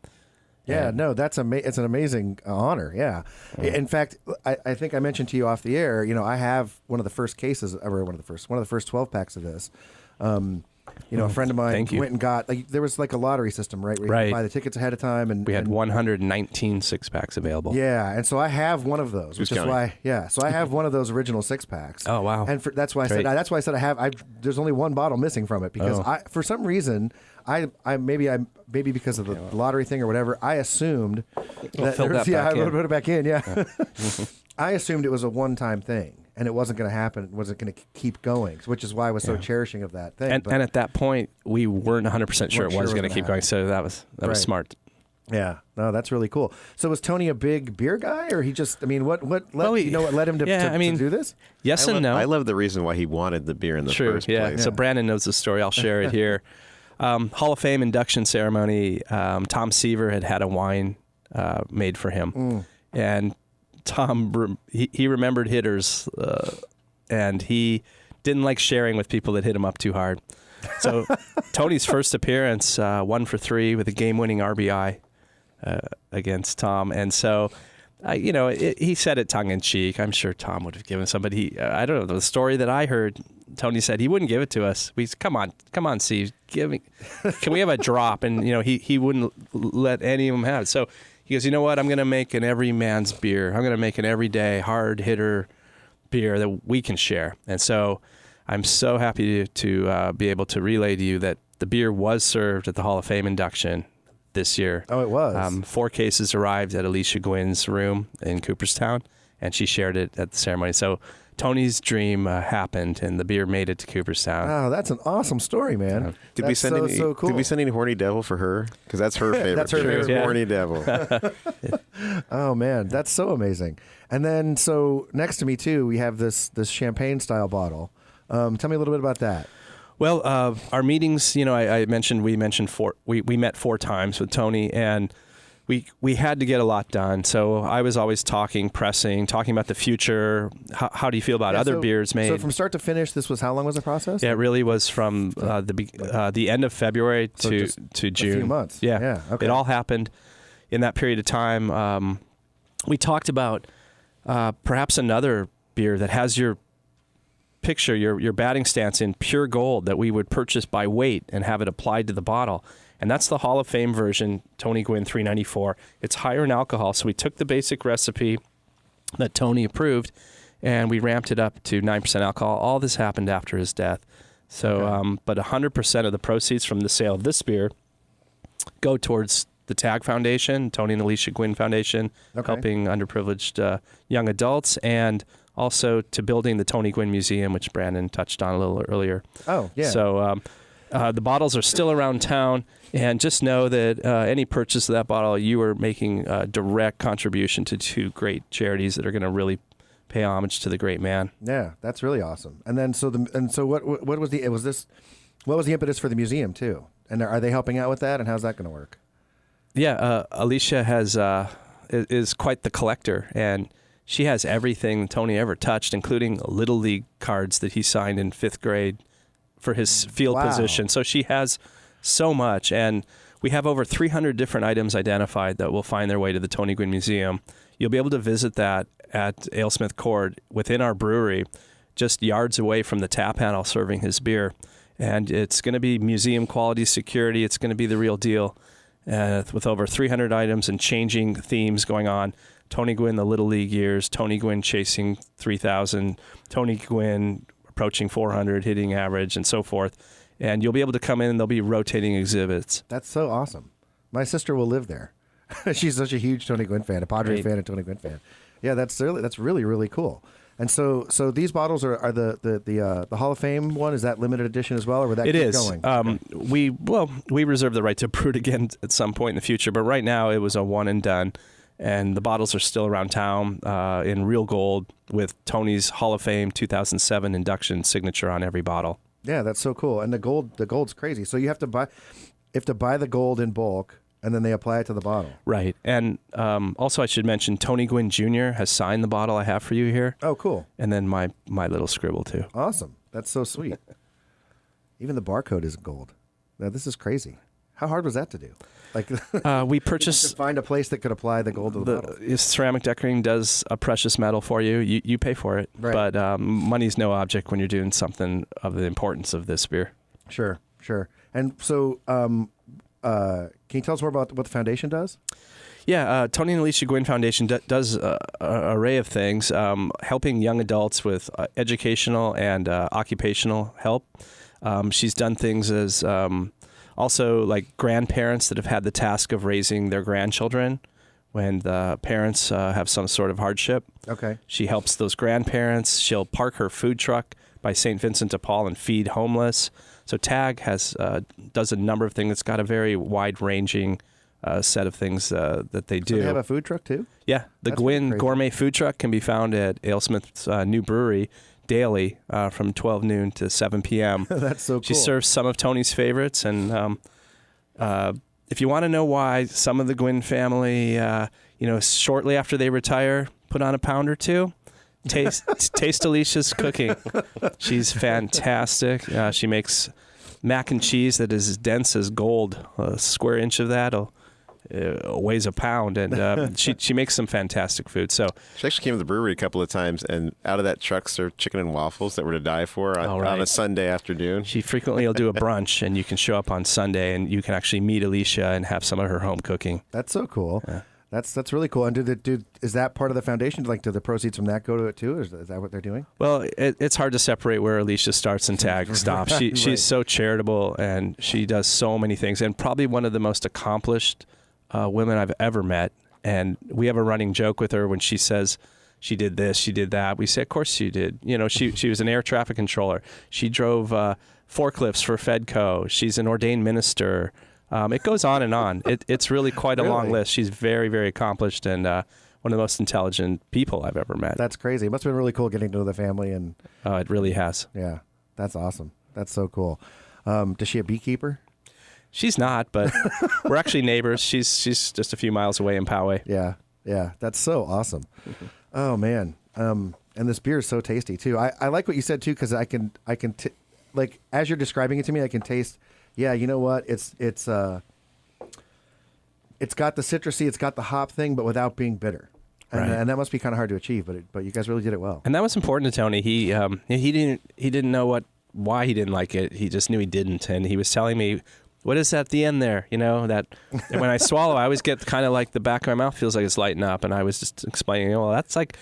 Yeah, And no, it's an amazing honor. Yeah. In fact, I think I mentioned to you off the air, I have one of the first 12 packs of this. A friend of mine went and got, there was like a lottery system, right? Where you could buy the tickets ahead of time. And we had 119 6-packs available. Yeah. And so I have one of those, which is why, so I have one of those original 6-packs. Oh, wow. And that's why I said, there's only one bottle missing from it because for some reason, maybe because of the lottery thing or whatever, I assumed that I put it back in. Yeah. I assumed it was a one-time thing. And it wasn't going to happen. It wasn't going to keep going, which is why I was so cherishing of that thing. And at that point, we weren't 100% sure it was going to keep going. So that was smart. Yeah, no, that's really cool. So was Tony a big beer guy, or he just? What led him to do this? Yes and no. I love the reason why he wanted the beer in the first place. Yeah. So Brandon knows the story. I'll share it here. Hall of Fame induction ceremony. Tom Seaver had a wine made for him, and Tom, he remembered hitters, and he didn't like sharing with people that hit him up too hard. So Tony's first appearance, 1 for 3 with a game-winning RBI against Tom. And so, he said it tongue-in-cheek. I'm sure Tom would have given somebody. I don't know, the story that I heard, Tony said he wouldn't give it to us. We said, come on, Steve, can we have a drop? And, he wouldn't let any of them have it. So he goes, you know what? I'm going to make an every man's beer. I'm going to make an everyday hard hitter beer that we can share. And so I'm so happy to be able to relay to you that the beer was served at the Hall of Fame induction this year. Oh, it was. 4 cases arrived at Alicia Gwynn's room in Cooperstown, and she shared it at the ceremony. So Tony's dream happened, and the beer made it to Cooperstown. Oh, that's an awesome story, man. Did we send any Horny Devil for her? Because that's her favorite. That's her favorite. Horny Devil. Oh man, that's so amazing. And then, so next to me too, we have this champagne style bottle. Tell me a little bit about that. Well, our meetings, I mentioned we met 4 times with Tony, and we had to get a lot done. So I was always talking about the future. How do you feel about other beers made? So from start to finish, this was how long was the process? Yeah, it really was from the end of February to June. A few months. Yeah. Okay. It all happened in that period of time. We talked about perhaps another beer that has your picture, your batting stance in pure gold that we would purchase by weight and have it applied to the bottle. And that's the Hall of Fame version, Tony Gwynn 394. It's higher in alcohol, so we took the basic recipe that Tony approved, and we ramped it up to 9% alcohol. All this happened after his death. So, but 100% of the proceeds from the sale of this beer go towards the TAG Foundation, Tony and Alicia Gwynn Foundation, helping underprivileged young adults, and also to building the Tony Gwynn Museum, which Brandon touched on a little earlier. Oh, yeah. So the bottles are still around town, and just know that any purchase of that bottle, you are making a direct contribution to two great charities that are going to really pay homage to the great man. Yeah, that's really awesome. And then what was the impetus for the museum too? And are they helping out with that? And how's that going to work? Yeah, Alicia is quite the collector, and she has everything Tony ever touched, including Little League cards that he signed in 5th grade for his field position. So she has so much, and we have over 300 different items identified that will find their way to the Tony Gwynn Museum. You'll be able to visit that at Alesmith Court within our brewery, just yards away from the tap handle serving his beer. And it's going to be museum quality security. It's going to be the real deal. With over 300 items and changing themes going on. Tony Gwynn, the Little League years, Tony Gwynn chasing 3,000, Tony Gwynn approaching 400, hitting average, and so forth. And you'll be able to come in and there'll be rotating exhibits. That's so awesome. My sister will live there. She's such a huge Tony Gwynn fan, a Padres fan and Tony Gwynn fan. Yeah, that's really, really cool. And so these bottles are the Hall of Fame one. Is that limited edition as well, or would that keep going? We reserve the right to brew it again at some point in the future, but right now it was a one and done, and the bottles are still around town in real gold with Tony's Hall of Fame 2007 induction signature on every bottle. Yeah, that's so cool. And the gold's crazy. So you have to buy the gold in bulk, and then they apply it to the bottle. Right. And also I should mention Tony Gwynn Jr. has signed the bottle I have for you here. Oh, cool. And then my little scribble, too. Awesome. That's so sweet. Even the barcode is gold. Now, this is crazy. How hard was that to do? Like we purchased... to find a place that could apply the gold to the bottle. Ceramic decorating does a precious metal for you. You pay for it. Right. But money's no object when you're doing something of the importance of this beer. Sure. And so... can you tell us more about what the foundation does? Yeah, Tony and Alicia Gwynn Foundation does an array of things, helping young adults with educational and occupational help. She's done things as also like grandparents that have had the task of raising their grandchildren when the parents have some sort of hardship. Okay. She helps those grandparents. She'll park her food truck by St. Vincent de Paul and feed homeless. So TAG does a number of things. It's got a very wide-ranging set of things that they do. So they have a food truck too? Yeah. The Gwynn Gourmet Food Truck can be found at Alesmith's new brewery daily from 12 noon to 7 p.m. That's so cool. She serves some of Tony's favorites. And if you want to know why some of the Gwynn family, shortly after they retire, put on a pound or two, taste Alicia's cooking. She's fantastic. She makes mac and cheese that is as dense as gold. A square inch of that weighs a pound, and she makes some fantastic food. So she actually came to the brewery a couple of times, and out of that truck served chicken and waffles that were to die for on a Sunday afternoon. She frequently will do a brunch, and you can show up on Sunday, and you can actually meet Alicia and have some of her home cooking. That's so cool. Yeah. That's really cool. And is that part of the foundation? Like, do the proceeds from that go to it too? Is that what they're doing? Well, it's hard to separate where Alicia starts and TAG stops. She's so charitable, and she does so many things, and probably one of the most accomplished women I've ever met. And we have a running joke with her when she says she did this, she did that. We say, of course she did. She was an air traffic controller. She drove forklifts for Fedco. She's an ordained minister. It goes on and on. It's really quite a long list. She's very, very accomplished and one of the most intelligent people I've ever met. That's crazy. It must have been really cool getting to know the family. And it really has. Yeah, that's awesome. That's so cool. Does she a beekeeper? She's not, but we're actually neighbors. She's just a few miles away in Poway. Yeah, that's so awesome. Oh man, and this beer is so tasty too. I like what you said too, because I can like as you're describing it to me, I can taste. Yeah, you know what? It's got the citrusy, it's got the hop thing, but without being bitter. And that must be kind of hard to achieve, but you guys really did it well. And that was important to Tony. He didn't know why he didn't like it. He just knew he didn't, and he was telling me, "What is at the end there?" That when I swallow, I always get kind of like the back of my mouth feels like it's lighting up, and I was just explaining, well, that's like,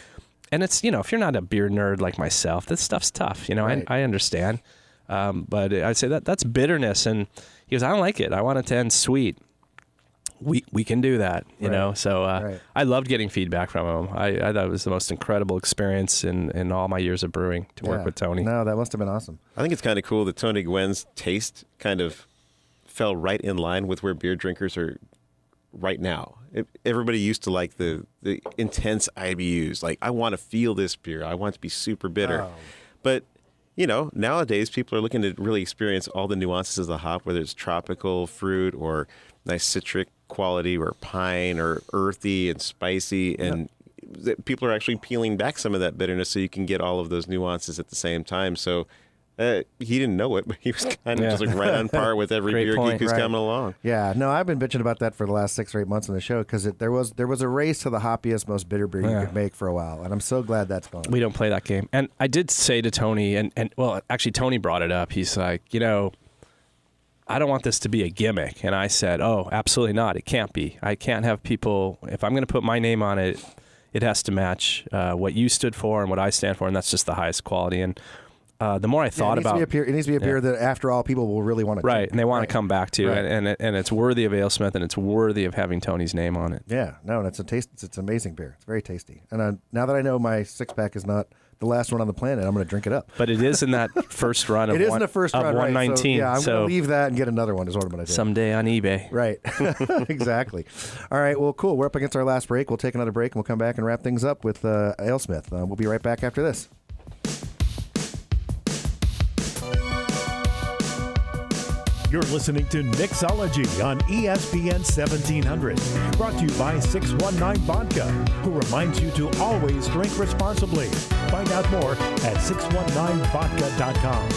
and it's if you're not a beer nerd like myself, this stuff's tough. Right. I understand, but I'd say that's bitterness, and he goes, "I don't like it. I want it to end sweet." We can do that, you know. So I loved getting feedback from him. I thought it was the most incredible experience in all my years of brewing to work with Tony. No, that must have been awesome. I think it's kind of cool that Tony Gwen's taste kind of fell right in line with where beer drinkers are right now. Everybody used to like the intense IBUs. Like, I want to feel this beer. I want it to be super bitter. Oh. But nowadays people are looking to really experience all the nuances of the hop, whether it's tropical fruit or nice citric quality or pine or earthy and spicy, and people are actually peeling back some of that bitterness so you can get all of those nuances at the same time. So he didn't know it, but he was kind of just like right on par with every beer geek who's coming along. Yeah, no, I've been bitching about that for the last 6 or 8 months on the show, because there was a race to the hoppiest, most bitter beer you could make for a while, and I'm so glad that's gone. We don't play that game. And I did say to Tony, and well, actually Tony brought it up. He's like, I don't want this to be a gimmick. And I said, oh, absolutely not. It can't be. I can't have people, if I'm going to put my name on it, it has to match what you stood for and what I stand for, and that's just the highest quality. And the more I thought about it, it needs to be a beer that, after all, people will really want to drink. And they want to come back to, and it's worthy of Alesmith, and it's worthy of having Tony's name on it. Yeah, no, and it's an amazing beer. It's very tasty. And now that I know my 6-pack is not the last one on the planet, I'm going to drink it up. But it is in that first run of it is in the first run, 119. Right. So, I'm going to leave that and get another one is what I'm going to do. Someday on eBay. Right. Exactly. All right, well, cool. We're up against our last break. We'll take another break, and we'll come back and wrap things up with Alesmith. We'll be right back after this. You're listening to Nicksology on ESPN 1700, brought to you by 619 Vodka, who reminds you to always drink responsibly. Find out more at 619vodka.com.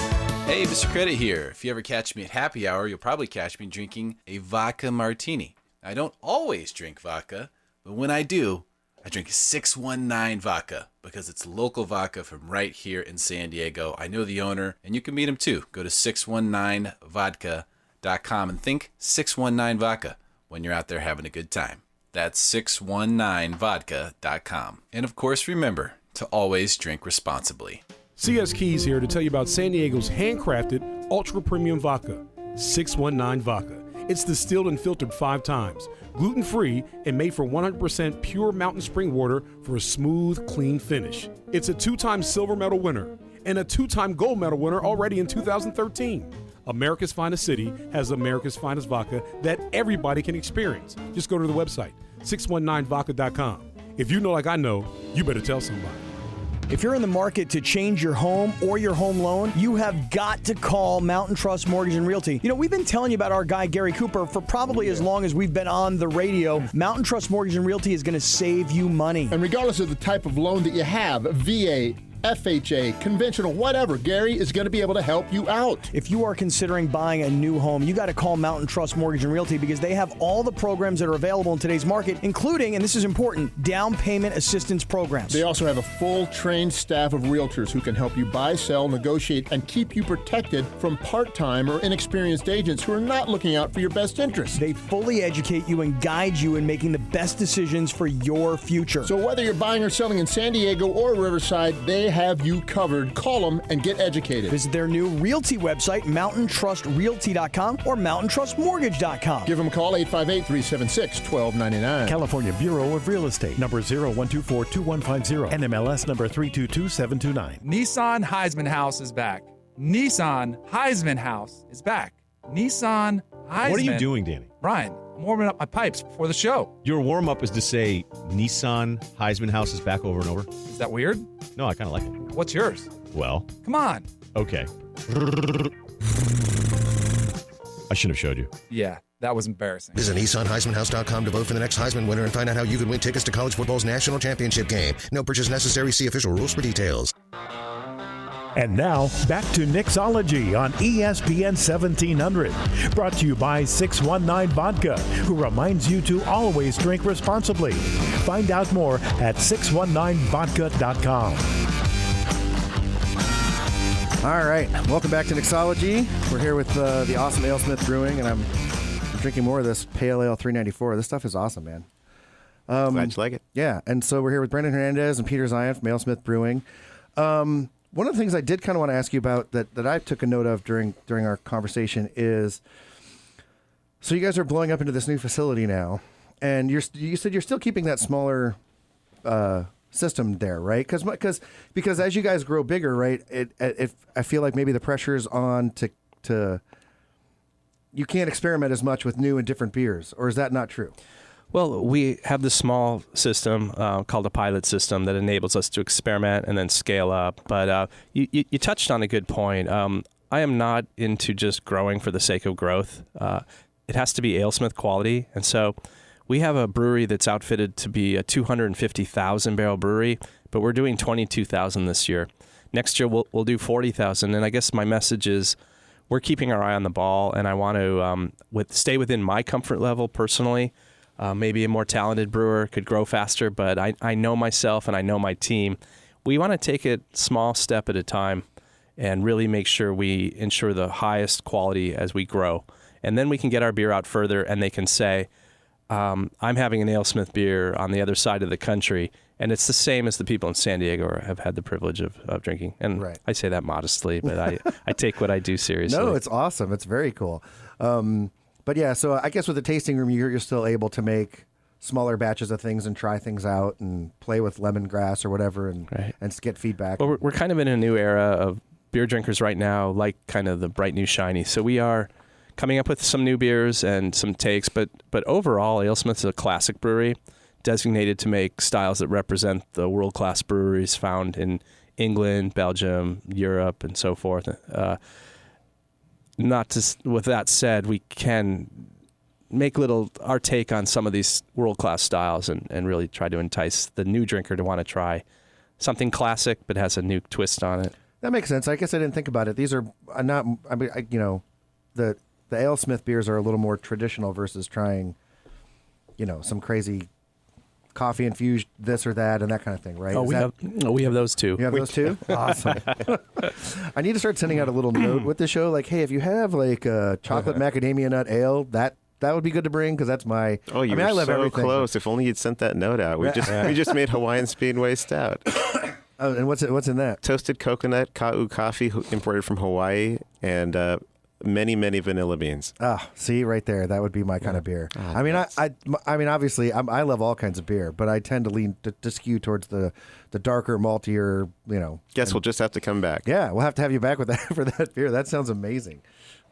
Hey, Mr. Credit here. If you ever catch me at happy hour, you'll probably catch me drinking a vodka martini. I don't always drink vodka, but when I do, I drink 619 vodka because it's local vodka from right here in San Diego. I know the owner, and you can meet him too. Go to 619vodka.com and think 619 vodka when you're out there having a good time. That's 619vodka.com. And of course, remember to always drink responsibly. CS Keys here to tell you about San Diego's handcrafted ultra premium vodka, 619 Vodka. It's distilled and filtered 5 times, gluten-free, and made from 100% pure mountain spring water for a smooth, clean finish. It's a 2-time silver medal winner and a 2-time gold medal winner already in 2013. America's Finest City has America's Finest Vodka that everybody can experience. Just go to the website, 619vodka.com. If you know like I know, you better tell somebody. If you're in the market to change your home or your home loan, you have got to call Mountain Trust Mortgage and Realty. We've been telling you about our guy, Gary Cooper, for probably as long as we've been on the radio. Mountain Trust Mortgage and Realty is going to save you money. And regardless of the type of loan that you have, VA, FHA, conventional, whatever, Gary is going to be able to help you out. If you are considering buying a new home, you got to call Mountain Trust Mortgage and Realty because they have all the programs that are available in today's market, including, and this is important, down payment assistance programs. They also have a full trained staff of realtors who can help you buy, sell, negotiate, and keep you protected from part-time or inexperienced agents who are not looking out for your best interests. They fully educate you and guide you in making the best decisions for your future. So whether you're buying or selling in San Diego or Riverside, they have you covered. Call them and get educated. Visit their new realty website, mountaintrustrualty.com or mountaintrustmortgage.com. Give them a call, 858-376-1299. California Bureau of Real Estate, number 0124-2150, NMLS number 322729. Nissan Heisman House is back. Nissan Heisman House is back. Nissan Heisman. What are you doing, Danny? Brian, I'm warming up my pipes before the show. Your warm-up is to say Nissan Heisman House is back over and over? Is that weird? No, I kind of like it. What's yours? Well. Come on. Okay. I shouldn't have showed you. Yeah, that was embarrassing. Visit NissanHeismanHouse.com to vote for the next Heisman winner and find out how you can win tickets to college football's national championship game. No purchase necessary. See official rules for details. And now, back to Nicksology on ESPN 1700. Brought to you by 619 Vodka, who reminds you to always drink responsibly. Find out more at 619vodka.com. All right, welcome back to Nicksology. We're here with the awesome Alesmith Brewing, and I'm drinking more of this Pale Ale 394. This stuff is awesome, man. Glad you like it. Yeah, and so we're here with Brendan Hernandez and Peter Zien from Alesmith Brewing. One of the things I did kind of want to ask you about that I took a note of during our conversation is, so you guys are blowing up into this new facility now, and you said you're still keeping that smaller system there, right? Because as you guys grow bigger, right, I feel like maybe the pressure is on to you can't experiment as much with new and different beers, or is that not true? Well, we have this small system called a pilot system that enables us to experiment and then scale up. But you touched on a good point. I am not into just growing for the sake of growth. It has to be Alesmith quality. And so we have a brewery that's outfitted to be a 250,000 barrel brewery, but we're doing 22,000 this year. Next year, we'll do 40,000. And I guess my message is we're keeping our eye on the ball, and I want to stay within my comfort level personally. Maybe a more talented brewer could grow faster, but I know myself and I know my team. We want to take it small step at a time and really make sure we ensure the highest quality as we grow. And then we can get our beer out further, and they can say, I'm having an Alesmith beer on the other side of the country, and it's the same as the people in San Diego have had the privilege of drinking. And right. I say that modestly, but I take what I do seriously. No, it's awesome. It's very cool. But yeah, so I guess with the tasting room, you're still able to make smaller batches of things and try things out and play with lemongrass or whatever and get feedback. Well, we're kind of in a new era of beer drinkers right now, like kind of the bright new shiny. So we are coming up with some new beers and some takes, but overall, Alesmith is a classic brewery designated to make styles that represent the world-class breweries found in England, Belgium, Europe, and so forth. With that said, we can make our take on some of these world-class styles and really try to entice the new drinker to want to try something classic but has a new twist on it. That makes sense. I guess I didn't think about it. These are not, the Alesmith beers are a little more traditional versus trying, some crazy coffee infused this or that and that kind of thing, right? We have those too. You have those too? Awesome. I need to start sending out a little note with the show, like, hey, if you have like a chocolate macadamia nut ale, that would be good to bring because that's my. Oh, you were I love so everything. close. If only you'd sent that note out. We just made Hawaiian Speedway Stout. Oh, and what's in that? Toasted coconut, ka'u coffee imported from Hawaii, and many, many vanilla beans. Ah, see right there. That would be my kind of beer. Oh, I mean, obviously, I love all kinds of beer, but I tend to lean to skew towards the darker, maltier. Guess we'll just have to come back. Yeah, we'll have to have you back with that for that beer. That sounds amazing.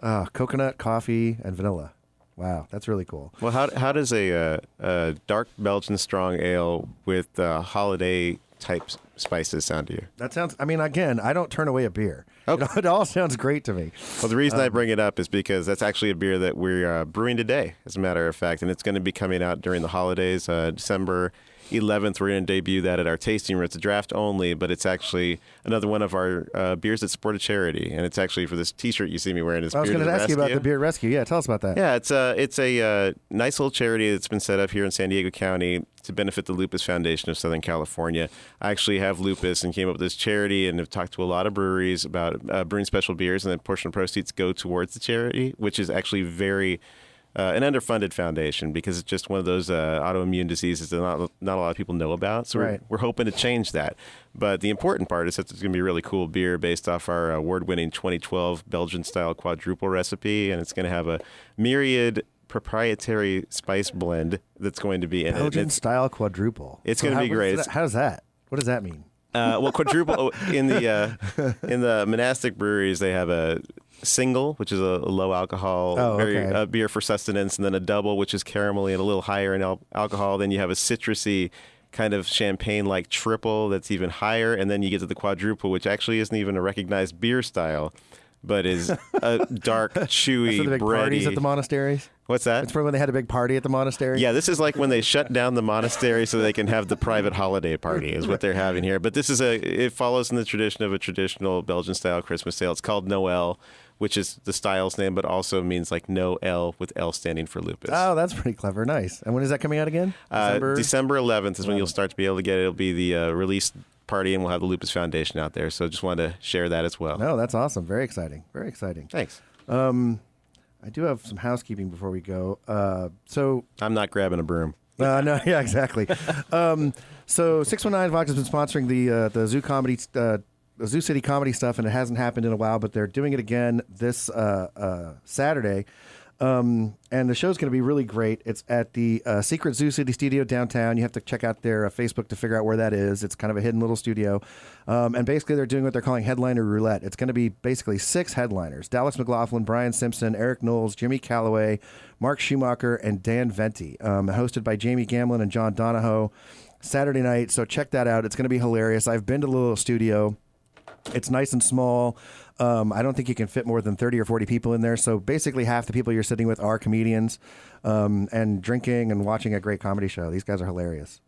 Coconut, coffee, and vanilla. Wow, that's really cool. Well, how does a dark Belgian strong ale with holiday type spices sound to you? That sounds. I mean, again, I don't turn away a beer. Okay. It all sounds great to me. Well, the reason I bring it up is because that's actually a beer that we're brewing today, as a matter of fact, and it's going to be coming out during the holidays, December 11th. We're going to debut that at our tasting room. It's a draft only, but it's actually another one of our beers that support a charity, and it's actually for this T-shirt you see me wearing. I was going to ask you about the Beer Rescue. Yeah, tell us about that. Yeah, it's a nice little charity that's been set up here in San Diego County to benefit the Lupus Foundation of Southern California. I actually have lupus and came up with this charity and have talked to a lot of breweries about brewing special beers, and then a portion of proceeds go towards the charity, which is actually very an underfunded foundation because it's just one of those autoimmune diseases that not a lot of people know about. So we're hoping to change that. But the important part is that it's going to be a really cool beer based off our award-winning 2012 Belgian-style quadruple recipe, and it's going to have a myriad proprietary spice blend that's going to be in Belgian-style quadruple. It's going to be great. How does that? What does that mean? Well, quadruple in the monastic breweries, they have a single, which is a low alcohol beer for sustenance, and then a double, which is caramelly and a little higher in alcohol. Then you have a citrusy kind of champagne-like triple that's even higher, and then you get to the quadruple, which actually isn't even a recognized beer style. but is a dark, chewy, That's for the big bready. parties at the monasteries. What's that? It's for when they had a big party at the monastery. Yeah, this is like when they shut down the monastery so they can have the private holiday party is what they're having here. But it follows in the tradition of a traditional Belgian-style Christmas ale. It's called Noel, which is the style's name, but also means like no L with L standing for lupus. Oh, that's pretty clever. Nice. And when is that coming out again? December 11th is when you'll start to be able to get it. It'll be the release party, and we'll have the Lupus Foundation out there. So just wanted to share that as well. No, that's awesome. Very exciting. Very exciting. Thanks. I do have some housekeeping before we go. So I'm not grabbing a broom. No, yeah, exactly. So 619 Vodka's been sponsoring the Zoo Comedy, the Zoo City comedy stuff, and it hasn't happened in a while, but they're doing it again this Saturday. And the show's going to be really great. It's at the Secret Zoo City Studio downtown. You have to check out their Facebook to figure out where that is. It's kind of a hidden little studio. And basically, they're doing what they're calling Headliner Roulette. It's going to be basically 6 headliners: Dallas McLaughlin, Brian Simpson, Eric Knowles, Jimmy Calloway, Mark Schumacher, and Dan Venti. Hosted by Jamie Gamlin and John Donahoe. Saturday night, so check that out. It's going to be hilarious. I've been to the little studio. It's nice and small. I don't think you can fit more than 30 or 40 people in there. So basically half the people you're sitting with are comedians and drinking and watching a great comedy show. These guys are hilarious.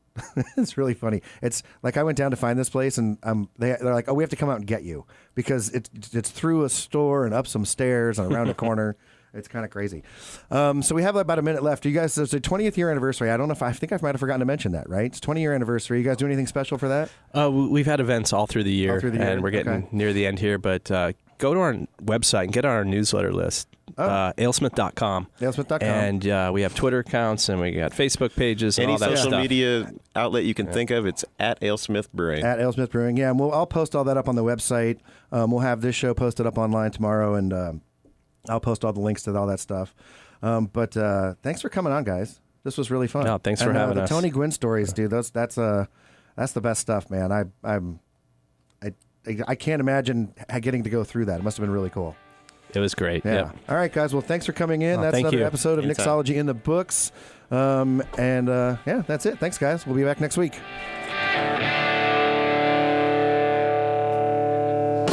It's really funny. It's like I went down to find this place, and they're like, "Oh, we have to come out and get you," because it's through a store and up some stairs and around a corner. It's kind of crazy. So we have about a minute left. You guys, it's a 20th year anniversary. I don't know if I think I might have forgotten to mention that, right? It's 20-year anniversary. You guys do anything special for that? We've had events all through the year, and we're getting near the end here. But go to our website and get on our newsletter list, alesmith.com. Alesmith.com. And we have Twitter accounts, and we got Facebook pages and Any all that social stuff. media outlet you can think of, it's at Alesmith Brewing. At Alesmith Brewing, yeah. And I'll post all that up on the website. We'll have this show posted up online tomorrow, and I'll post all the links to all that stuff. But thanks for coming on, guys. This was really fun. No, thanks for having us. The Tony Gwynn stories, dude. That's the best stuff, man. I can't imagine getting to go through that. It must have been really cool. It was great. Yeah. All right, guys. Well, thanks for coming in. Oh, That's thank another you. episode of Anytime. Nicksology in the books. Yeah, that's it. Thanks, guys. We'll be back next week.